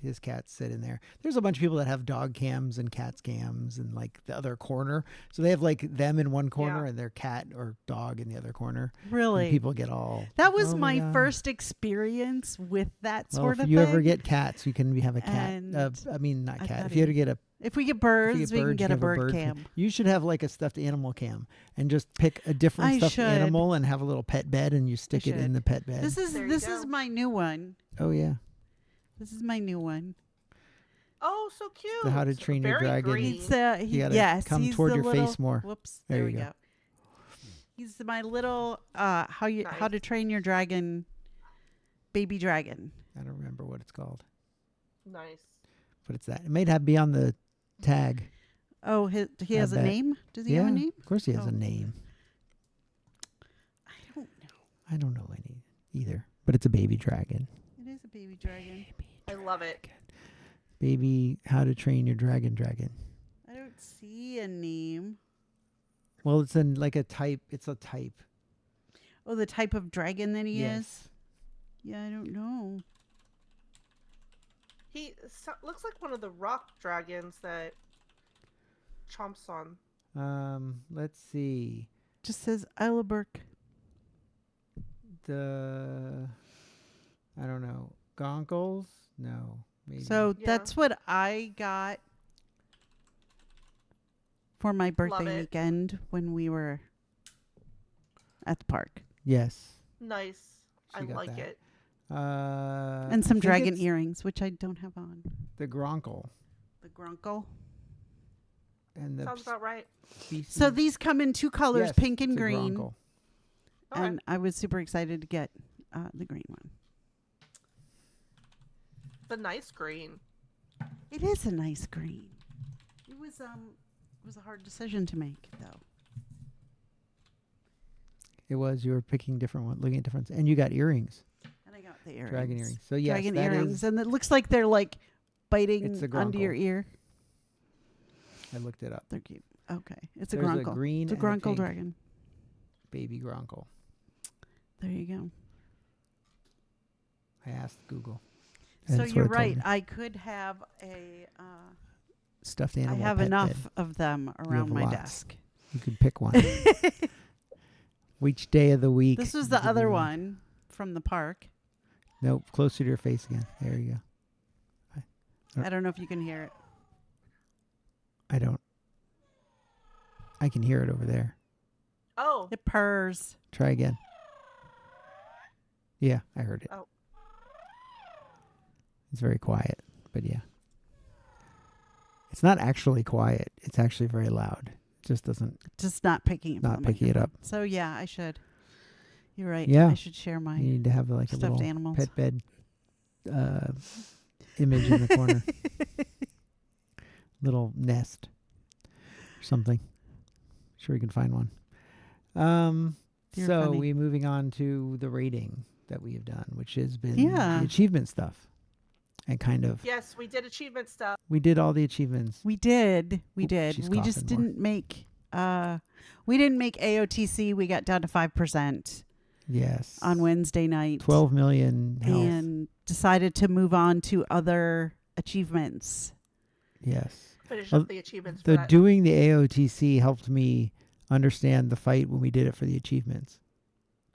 his cats sit in there. There's a bunch of people that have dog cams and cats cams and like the other corner. So they have like them in one corner Yeah. and their cat or dog in the other corner. Really? And people get all. That was "Oh my God." first experience with that Well, sort if of you thing. ever get cats, you can have a cat. And I mean, not I cat. thought If you ever he- get a if we get if birds, you get we can birds, get you a have bird cam. cam. You should have like a stuffed animal cam and just pick a different I stuffed should. animal and have a little pet bed and you stick it in should. the pet bed. This is There you this go. is my new one. Oh yeah, This is my new one. Oh, so cute. The How to Train Your Very Dragon. green. He's You gotta yes, come he's toward the your little, face more. Whoops, There there you we go. go. He's my little how Nice. to train your dragon, baby dragon. I don't remember what it's called, Nice. but it's that. It may have be on the tag. Oh, he I has a bet. name. Does he Yeah, have a name? of course he has Oh. a name. I don't know. I don't know any either, but it's a baby dragon. It is a baby dragon. I love it. Baby, How to Train Your Dragon. I don't see a name. Well, it's in like a type. It's a type. Oh, the type of dragon that he Yes. is. Yeah, I don't know. He looks like one of the rock dragons that chomps on. Let's see. Just says Eileberg. I don't know. Gonkles? No, maybe. So Yeah. that's what I got for my birthday it. weekend when we were at the park. yes. Nice. She I got like that. it. And I some think dragon it's earrings, which I don't have on. The Gronkle The grunkle. and the Sounds about right. species. So these come in two colors, Yes, pink and it's a green. Gronkle. Okay. And I was super excited to get the green one. The nice green. It is a nice green. It was a hard decision to make though. It was. You were picking different ones, looking at different, and you got earrings, And I got the earrings. dragon earrings. So yes, Dragon that earrings, is- and it looks like they're like biting It's a onto your grunkle. ear. I looked it up. They're cute. Okay, it's a There's a grunkle. green It's a and a grunkle pink. dragon. Baby Gronkle. There you go. I asked Google. So That's what you're it told right. me. I could have a. Stuffed I animal. have pet enough bed. of them have around my lots. desk. You could pick one. Which day of the week? This was you the could other do one from the park. Nope, closer to your face again. There you go. I don't know if you can hear it. I don't. I can hear it over there. Oh, It purrs. Try again. Yeah, I heard it. Oh. It's very quiet, but yeah. It's not actually quiet. It's actually very loud. It just doesn't. Just not picking it. Not from the picking it microphone. up. So yeah, I should. You're right. Yeah. I should share my You need to have like a stuffed little animals. pet bed image in the corner. Little nest or something. Sure we can find one. You're So funny. we moving on to the rating that we have done, which has been Yeah. the achievement stuff. And kind of yes, we did achievement stuff. we did all the achievements. We did. We Oop, did. she's We just coughing more. didn't make we didn't make AOTC. We got down to 5% Yes. on Wednesday night. 12 million health. and decided to move on to other achievements. Yes. Finish Well, up the achievements for The that. doing the AOTC helped me understand the fight when we did it for the achievements.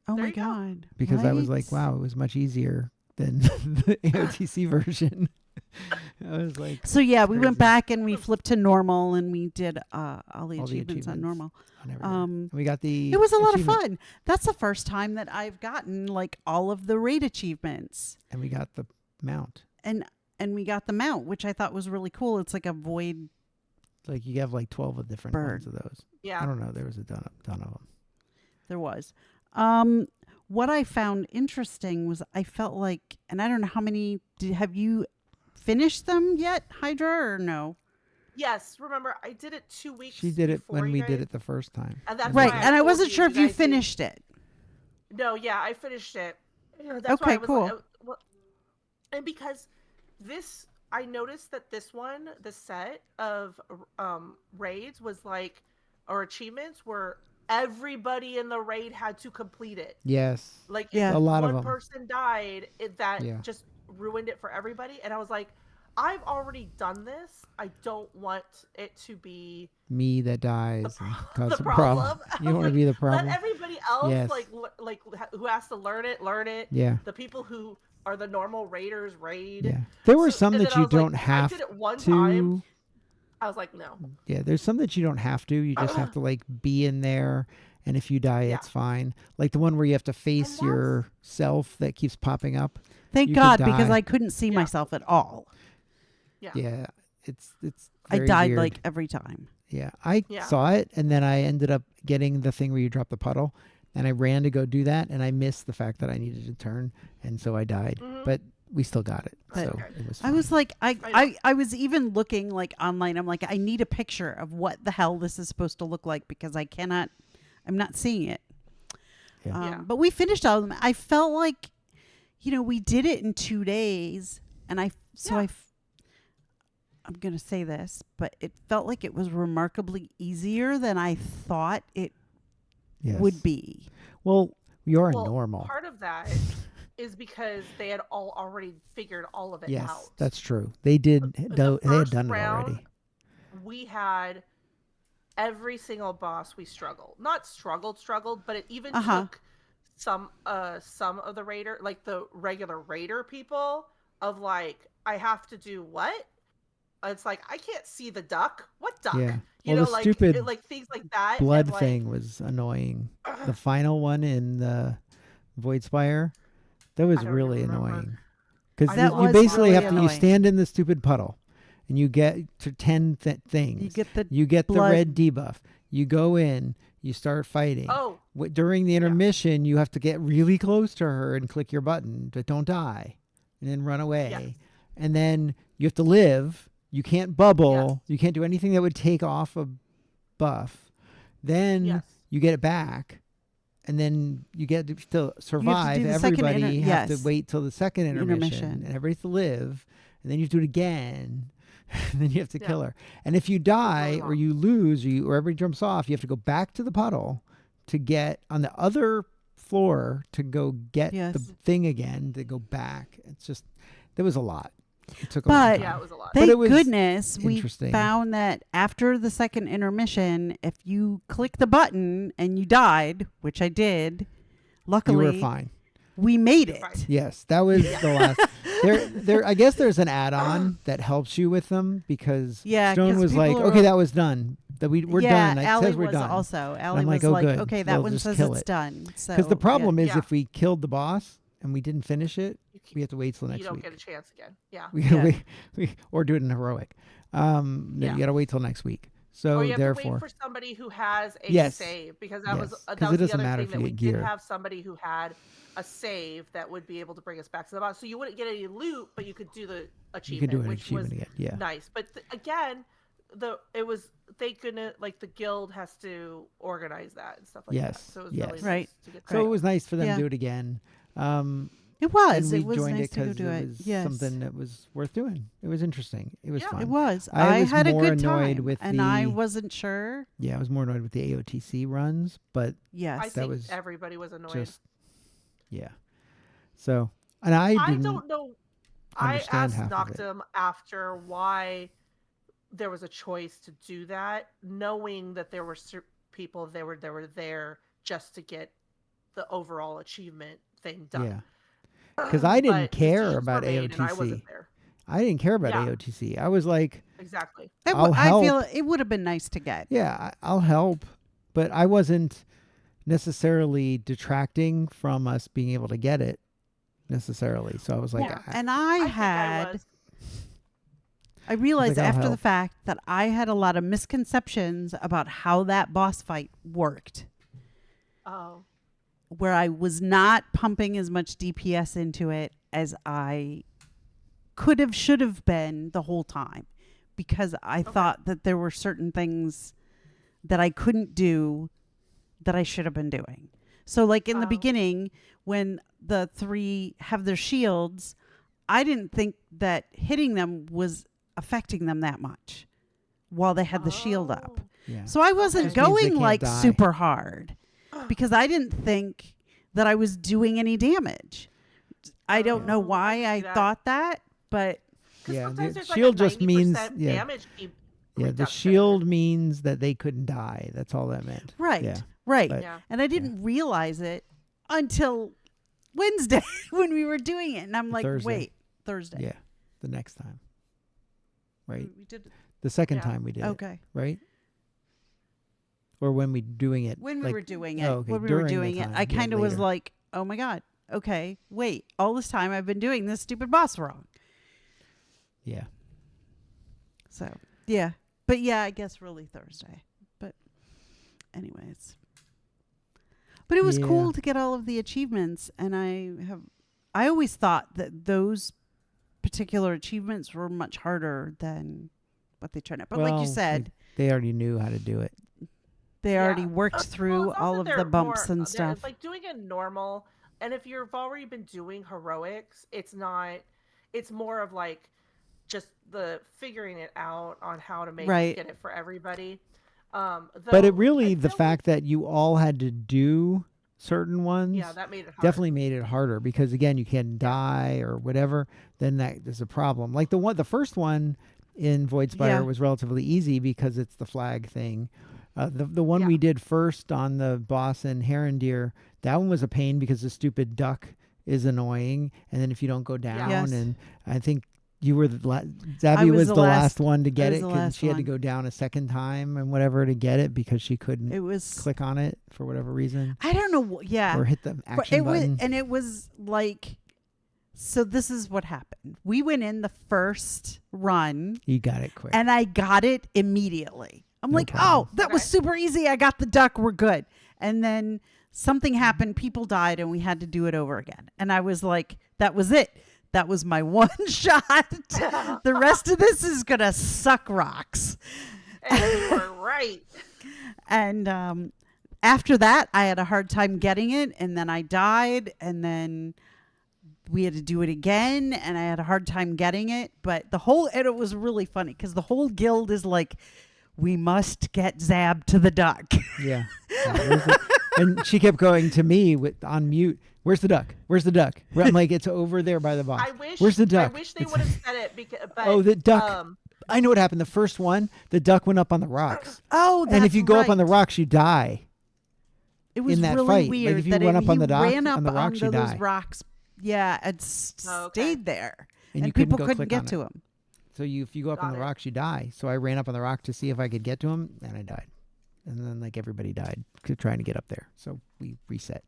Oh There my you go. god. Because I was like, Right? wow, it was much easier than the AOTC version. I was like, So yeah, we crazy. went back and we flipped to normal and we did all the All the achievements on achievements. normal. on everything. Um, we got the. It was a lot of achievement, fun. That's the first time that I've gotten like all of the raid achievements. and we got the mount. And we got the mount, which I thought was really cool. It's like a void. Like you have like 12 of different Bird. ones of those. I Yeah. don't know. There was a ton of them. There was. What I found interesting was I felt like, and I don't know how many, have you finished them yet, Hydra, or no? Yes. Remember, I did it 2 weeks. She did it before when you we guys- did it the first time. And that's Right, why and I told wasn't sure if you guys didn't- finished it. No, yeah, I finished it. That's Okay, why I was cool. Like, well, and because this, I noticed that this one, the set of raids was like, or achievements were everybody in the raid had to complete it. Yes. Like, Yeah. if A lot of one them. person died, that Yeah. just ruined it for everybody. And I was like, I've already done this. I don't want it to be Me that dies and the cause a problem. problem. You don't want to be the problem. Let everybody else Yes. like who has to learn it. Yeah. The people who are the normal raiders raid. Yeah. There were So- some and that then I you was like, don't have I did it one to. time. I was like, no. Yeah, there's some that you don't have to. You just have to like be in there, and if you die, Yeah. it's fine. Like the one where you have to face that's- yourself that keeps popping up. Thank You could God, because die. I couldn't see Yeah. myself at all. Yeah. Yeah, it's. I very died weird. like every time. Yeah, I Yeah. saw it, and then I ended up getting the thing where you drop the puddle, and I ran to go do that, and I missed the fact that I needed to turn, and so I died. Mhm. But we still got it, But so it was. I Fine. was like, I I was even looking like online. I'm like, I need a picture of what the hell this is supposed to look like because I'm not seeing it. Yeah. Yeah. But we finished all of them. I felt like, we did it in 2 days, and I'm going to say this, but it felt like it was remarkably easier than I thought it Yes. would be. Well, you're Well, normal. part of that is because they had already figured all of it Yes, out. that's true. They did. The They had first done it round, already. We had every single boss we struggled. Not struggled, but it even took some of the raider, like the regular raider people, of like, I have to do what? It's like, I can't see the duck. What duck? Yeah. You Well, know, the like stupid like things like that. Blood and, like, thing was annoying. The final one in the Void Spire, that was I don't really even remember. annoying. Because That you was basically really have to. You annoying. stand in the stupid puddle, and you get to 10 things. You get the the blood. red debuff. You go in. You start fighting. Oh, During the intermission, you have to get really close to her and click your button, but don't die, and then run away. Yes. And then you have to live. You can't bubble. You can't do anything that would take off a buff. Then yes. you get it back, and then you get to still survive. do the second Everybody has yes. to wait till the second intermission, Intermission. and everybody has to live, and then you have to do it again. And then you have to Yeah. kill her. And if you die really or long. you lose or everybody jumps off, you have to go back to the puddle to get on the other floor to go get the Yes. thing again, to go back. It's just, there was a lot. It took a long But- time. Yeah, it was a lot. Thank it was goodness we interesting. found that after the second intermission, if you click the button and you died, which I did, You luckily were fine. we made You're it. fine. Yes, that was the last. There. I guess there's an add-on that helps you with them because Yeah, Stone 'cause was like, people okay, are- that was done. That we're yeah, done. It Allie says we're was done. also. Allie I'm like, was oh, like, good. okay, So that they'll one just says kill it's it. done. So Because the problem is Yeah. if we killed the boss and we didn't finish it, we have to wait till You next don't week. get a chance again. Yeah. We gotta Yeah. wait, or do it in heroic. Then Yeah. you gotta wait till next week. So Or you have to therefore, wait for somebody who has a Yes. save, because that was Yes, that 'cause was it the doesn't other matter thing if that you we get did gear. have somebody who had a save that would be able to bring us back to the boss. So you wouldn't get any loot, but you could do the you achievement, can do an which achievement was again. Yeah. nice. But again, it was thank goodness, like the guild has to organize that and stuff like that. Yes, So it was yes. really Right. nice to get So that. it was nice for them Yeah. to do it again. it was. And we It was joined nice it to go because do it it. was Yes. something that was worth doing. It was interesting. It was Yeah. fun. It was. I I was had a more good annoyed time, with and I the- wasn't sure. Yeah, I was more annoyed with the AOTC runs, but Yes. I that think was everybody was annoyed. just yeah. So and I I didn't. don't know. I understand asked half of it. Noctum after why there was a choice to do that, knowing that there were people they were there just to get the overall achievement thing done. Yeah. Because I didn't But care decisions about were made and I AOTC. wasn't there. I didn't care about Yeah. AOTC. I was like, Exactly. I'll I help. feel it would have been nice to get. yeah, I'll help, but I wasn't necessarily detracting from us being able to get it necessarily. So I was like, Yeah. And I think I had. was. I realized I'll after the help. fact that I had a lot of misconceptions about how that boss fight worked, Oh, where I was not pumping as much DPS into it as I could have, should have been the whole time, because I thought that there were certain things that I couldn't do that I should have been doing. So like in the Oh. beginning, when the three have their shields, I didn't think that hitting them was affecting them that much while they had the shield up. Oh. yeah. So I wasn't Just means they going can't like die. super hard because I didn't think that I was doing any damage. I don't know Oh, why I I see that. thought that, but Because Yeah, sometimes the there's shield like a just means 90% yeah, damage yeah. The reduction. shield means that they couldn't die. That's all that meant. Right. Yeah. Right. But- Yeah. And I didn't realize it until Wednesday when we were doing it. And I'm like, Thursday. wait, Thursday. Yeah, the next time. Right. We did it. The second Yeah. time we did it. Okay. Right. Or when we doing it. When we like- were doing it, oh, okay, when we were during the doing it, time, I yeah, kind of was later. like, oh my God, okay, wait, all this time I've been doing this stupid boss wrong. Yeah. So, yeah. But yeah, I guess really Thursday. But anyways. But it was Yeah. cool to get all of the achievements. And I always thought that those particular achievements were much harder than what they turned out. But like Well, you said, they already knew how to do it. they Yeah. already worked Well, through it's not all that of the they're bumps more- and they're- stuff. It's like doing a normal, and if you've already been doing heroics, it's not. It's more of like just the figuring it out on how to Right. get it for everybody. But it Though really, I the feel fact that you all had to do certain ones yeah, that made it hard. definitely made it harder because again, you can die or whatever. Then that is a problem. Like the first one in Void Spire Yeah. was relatively easy because it's the flag thing. The one Yeah. we did first on the boss in Herondeer, that one was a pain because the stupid duck is annoying. And then if you don't go down, Yes. and I think you were Zabby was the last one to get was it the because last she had to one. go down a second time and whatever to get it because she couldn't It was, click on it for whatever reason I don't know. Yeah. or hit the But action it was, button. and it was like, so this is what happened. We went in the first run You got it quick. and I got it immediately. I'm No like, problem. oh, that was Okay. super easy. I got the duck. We're good. And then something happened. People died and we had to do it over again. And I was like, that was it. That was my one shot. The rest of this is going to suck rocks. And you were right. And after that, I had a hard time getting it. And then I died. And then we had to do it again. And I had a hard time getting it. But and it was really funny because the whole guild is like, we must get Zab to the duck. Yeah. And she kept going to me on mute. Where's the duck? Where's the duck? I'm like, it's over there by the box. I wish. Where's the duck? I wish they would have said it because. But, Oh, the duck. I know what happened. The first one, the duck went up on the rocks. Oh, that's And if you go up on the right. rocks, you die. It was in that really fight. Like, weird if you that run up on he the dock- ran up on the rocks, you onto those die. rocks. Yeah, and Oh, okay. stayed there, And you people couldn't go couldn't click get on to it. him. So if you go up on Got the it. rocks, you die. So I ran up on the rock to see if I could get to him, and I died. And then like everybody died trying to get up there. So we reset.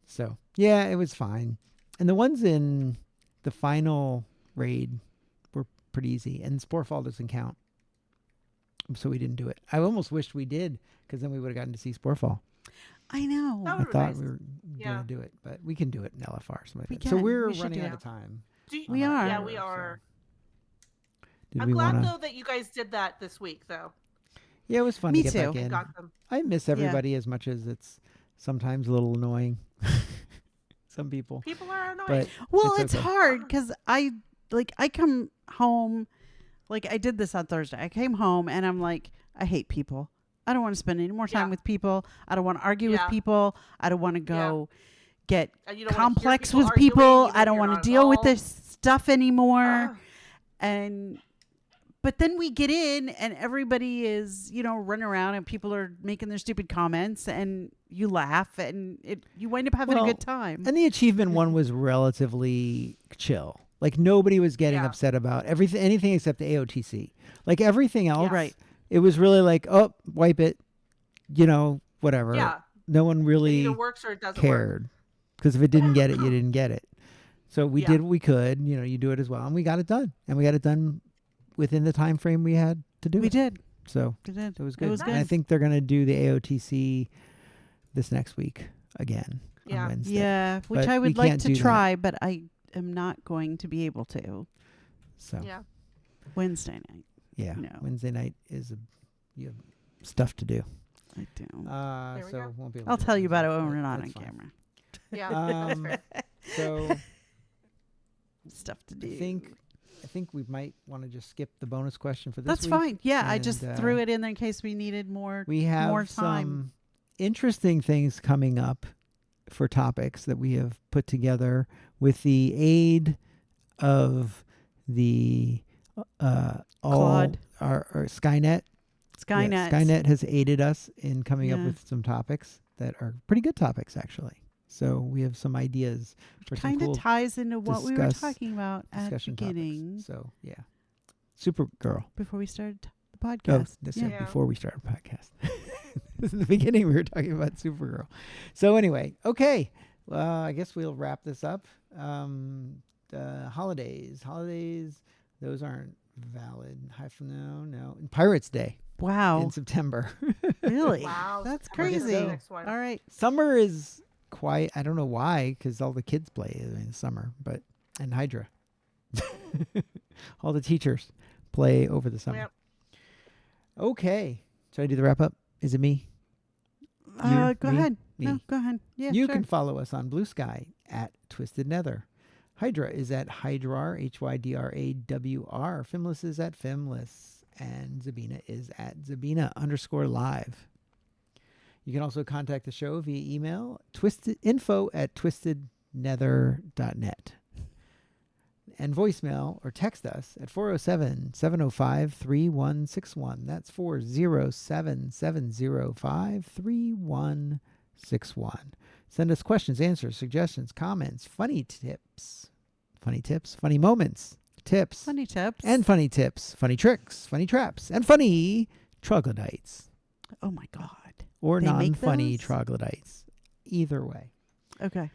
So yeah, it was fine. And the ones in the final raid were pretty easy. And Sporefall doesn't count. So we didn't do it. I almost wished we did because then we would have gotten to see Sporefall. I know. That I would've been thought nice. we were Yeah. going to do it, but we can do it in LFR. Something like We that. So can. we're We should running do out it. of time. We are. Yeah, we are. Did I'm we glad wanna... though that you guys did that this week, though. Yeah, it was fun Me to get too. back in. And got them. I miss everybody as much as it's sometimes a little annoying. Some people. People are annoying. But Well, it's it's okay. hard because I come home, like I did this on Thursday. I came home and I'm like, I hate people. I don't want to spend any more time Yeah. with people. I don't want to argue Yeah. with people. I don't want to go get And you don't wanna hear complex people with arguing, people. even I if don't you're want not to deal with involved. this stuff anymore. Ugh. But then we get in and everybody is, running around and people are making their stupid comments and you laugh and you wind up having a Well, good time. And the achievement one was relatively chill. Like nobody was getting Yeah. upset about anything except the AOTC. Like everything else, Right. it was really like, oh, wipe it, whatever. Yeah. No one It really either works or it doesn't work. cared. Because if it didn't get it, you didn't get it. So we Yeah. did what we could. You do it as well. And we got it done. And we got it done within the time frame we had to do We it. did. So We did. it was good. It was And I good. think they're going to do the AOTC this next week again Yeah. on Wednesday. Yeah, which But I we would like can't to do that. try, but I am not going to be able to So Yeah. Wednesday night. yeah, No. Wednesday night you have stuff to do. I do. There we So go. won't be able I'll to do tell you about it Wednesday, when but we're not on that's fine. camera. Yeah. That's Um, fair. So Stuff to do. I think we might want to just skip the bonus question for this That's week. fine. Yeah, I just and, threw it in there in case we needed more. We have more some time. interesting things coming up for topics that we have put together with the aid of the all Claude. our Skynet. Skynet. Yeah, Skynet has aided us in coming up Yeah. with some topics that are pretty good topics, actually. So we have some ideas for some Kind of cool ties into what we were discuss- talking about at the discussion beginning topics. So yeah, Supergirl. before we started the Oh, podcast. this Yeah. is before we started our podcast. In the beginning, we were talking about Supergirl. So anyway, okay. I guess we'll wrap this up. Holidays, those aren't valid. No. And Pirates Day Wow. in September. Really? Wow. That's September is the crazy. next one. All right. Summer is quiet. I don't know why, because all the kids play in the summer, and Hydra. All the teachers play over the summer. Yep. Okay. Should I do the wrap up? Is it me? Go me, ahead. me. No, go ahead. Yeah, You sure. can follow us on Blue Sky at Twisted Nether. Hydra is at Hydrar, HYDRAWR. Fimless is at Fimless. And Zabina is at Zabina_live. You can also contact the show via email, info@twistednether.net. And voicemail or text us at 407-705-3161. That's 407-705-3161. Send us questions, answers, suggestions, comments, funny tips, funny moments, tips, Funny tips. and funny tips, funny tricks, funny traps, and funny troglodytes. Oh my God. Or They make non-funny those? troglodytes. Either way. Okay.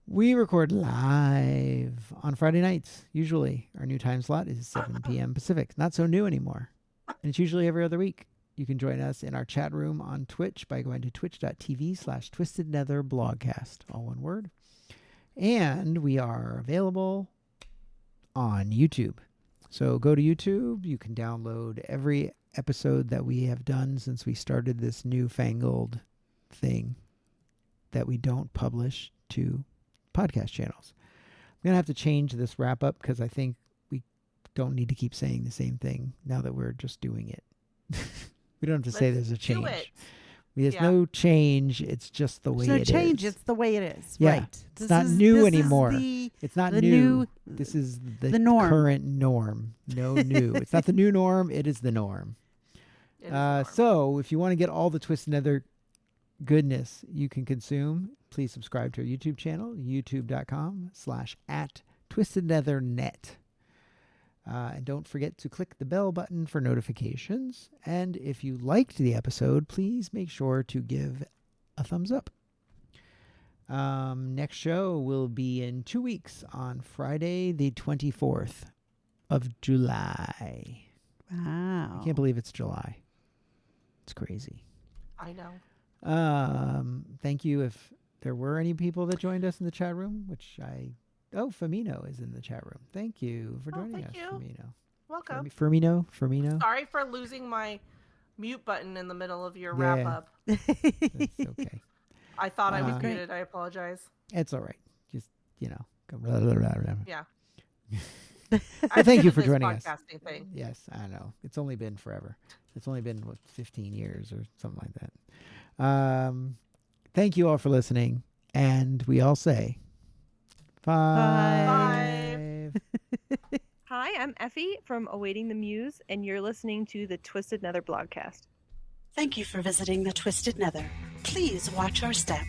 We record live on Friday nights. Usually our new time slot is 7 p.m. Pacific. Not so new anymore. And it's usually every other week. You can join us in our chat room on Twitch by going to twitch.tv/twistednetherblogcast. All one word. And we are available on YouTube. So go to YouTube. You can download every episode that we have done since we started this newfangled thing that we don't publish to podcast channels. I'm going to have to change this wrap up because I think we don't need to keep saying the same thing now that we're just doing it. We don't have to say Let's there's a do change. it. There's Yeah. no change. It's just the way There's no it change. is. It's the way it is. Yeah. Right. It's not new anymore. It's not the new. new- This is the norm. current norm. No new. It's not the new norm. It is the norm. It is the norm. So if you want to get all the Twisted Nether goodness you can consume, please subscribe to our YouTube channel, youtube.com/@twistednethernet. And don't forget to click the bell button for notifications. And if you liked the episode, please make sure to give a thumbs up. Next show will be in 2 weeks on Friday, the 24th of July. Wow. I can't believe it's July. It's crazy. I know. Thank you if there were any people that joined us in the chat room, Firmino is in the chat room. Thank you for joining thank us, you. Firmino. Welcome. Firmino. Sorry for losing my mute button in the middle of your Yeah. wrap up. It's okay. I thought I was Great. muted. I apologize. It's all right. Just, go blah, blah, blah, blah. Yeah. Well, thank you for This joining us. podcasting thing. Yes, I know. It's only been forever. It's only been, 15 years or something like that. Thank you all for listening. And we all say, Bye. Hi, I'm Effie from Awaiting the Muse, and you're listening to the Twisted Nether Blogcast. Thank you for visiting the Twisted Nether. Please watch our step.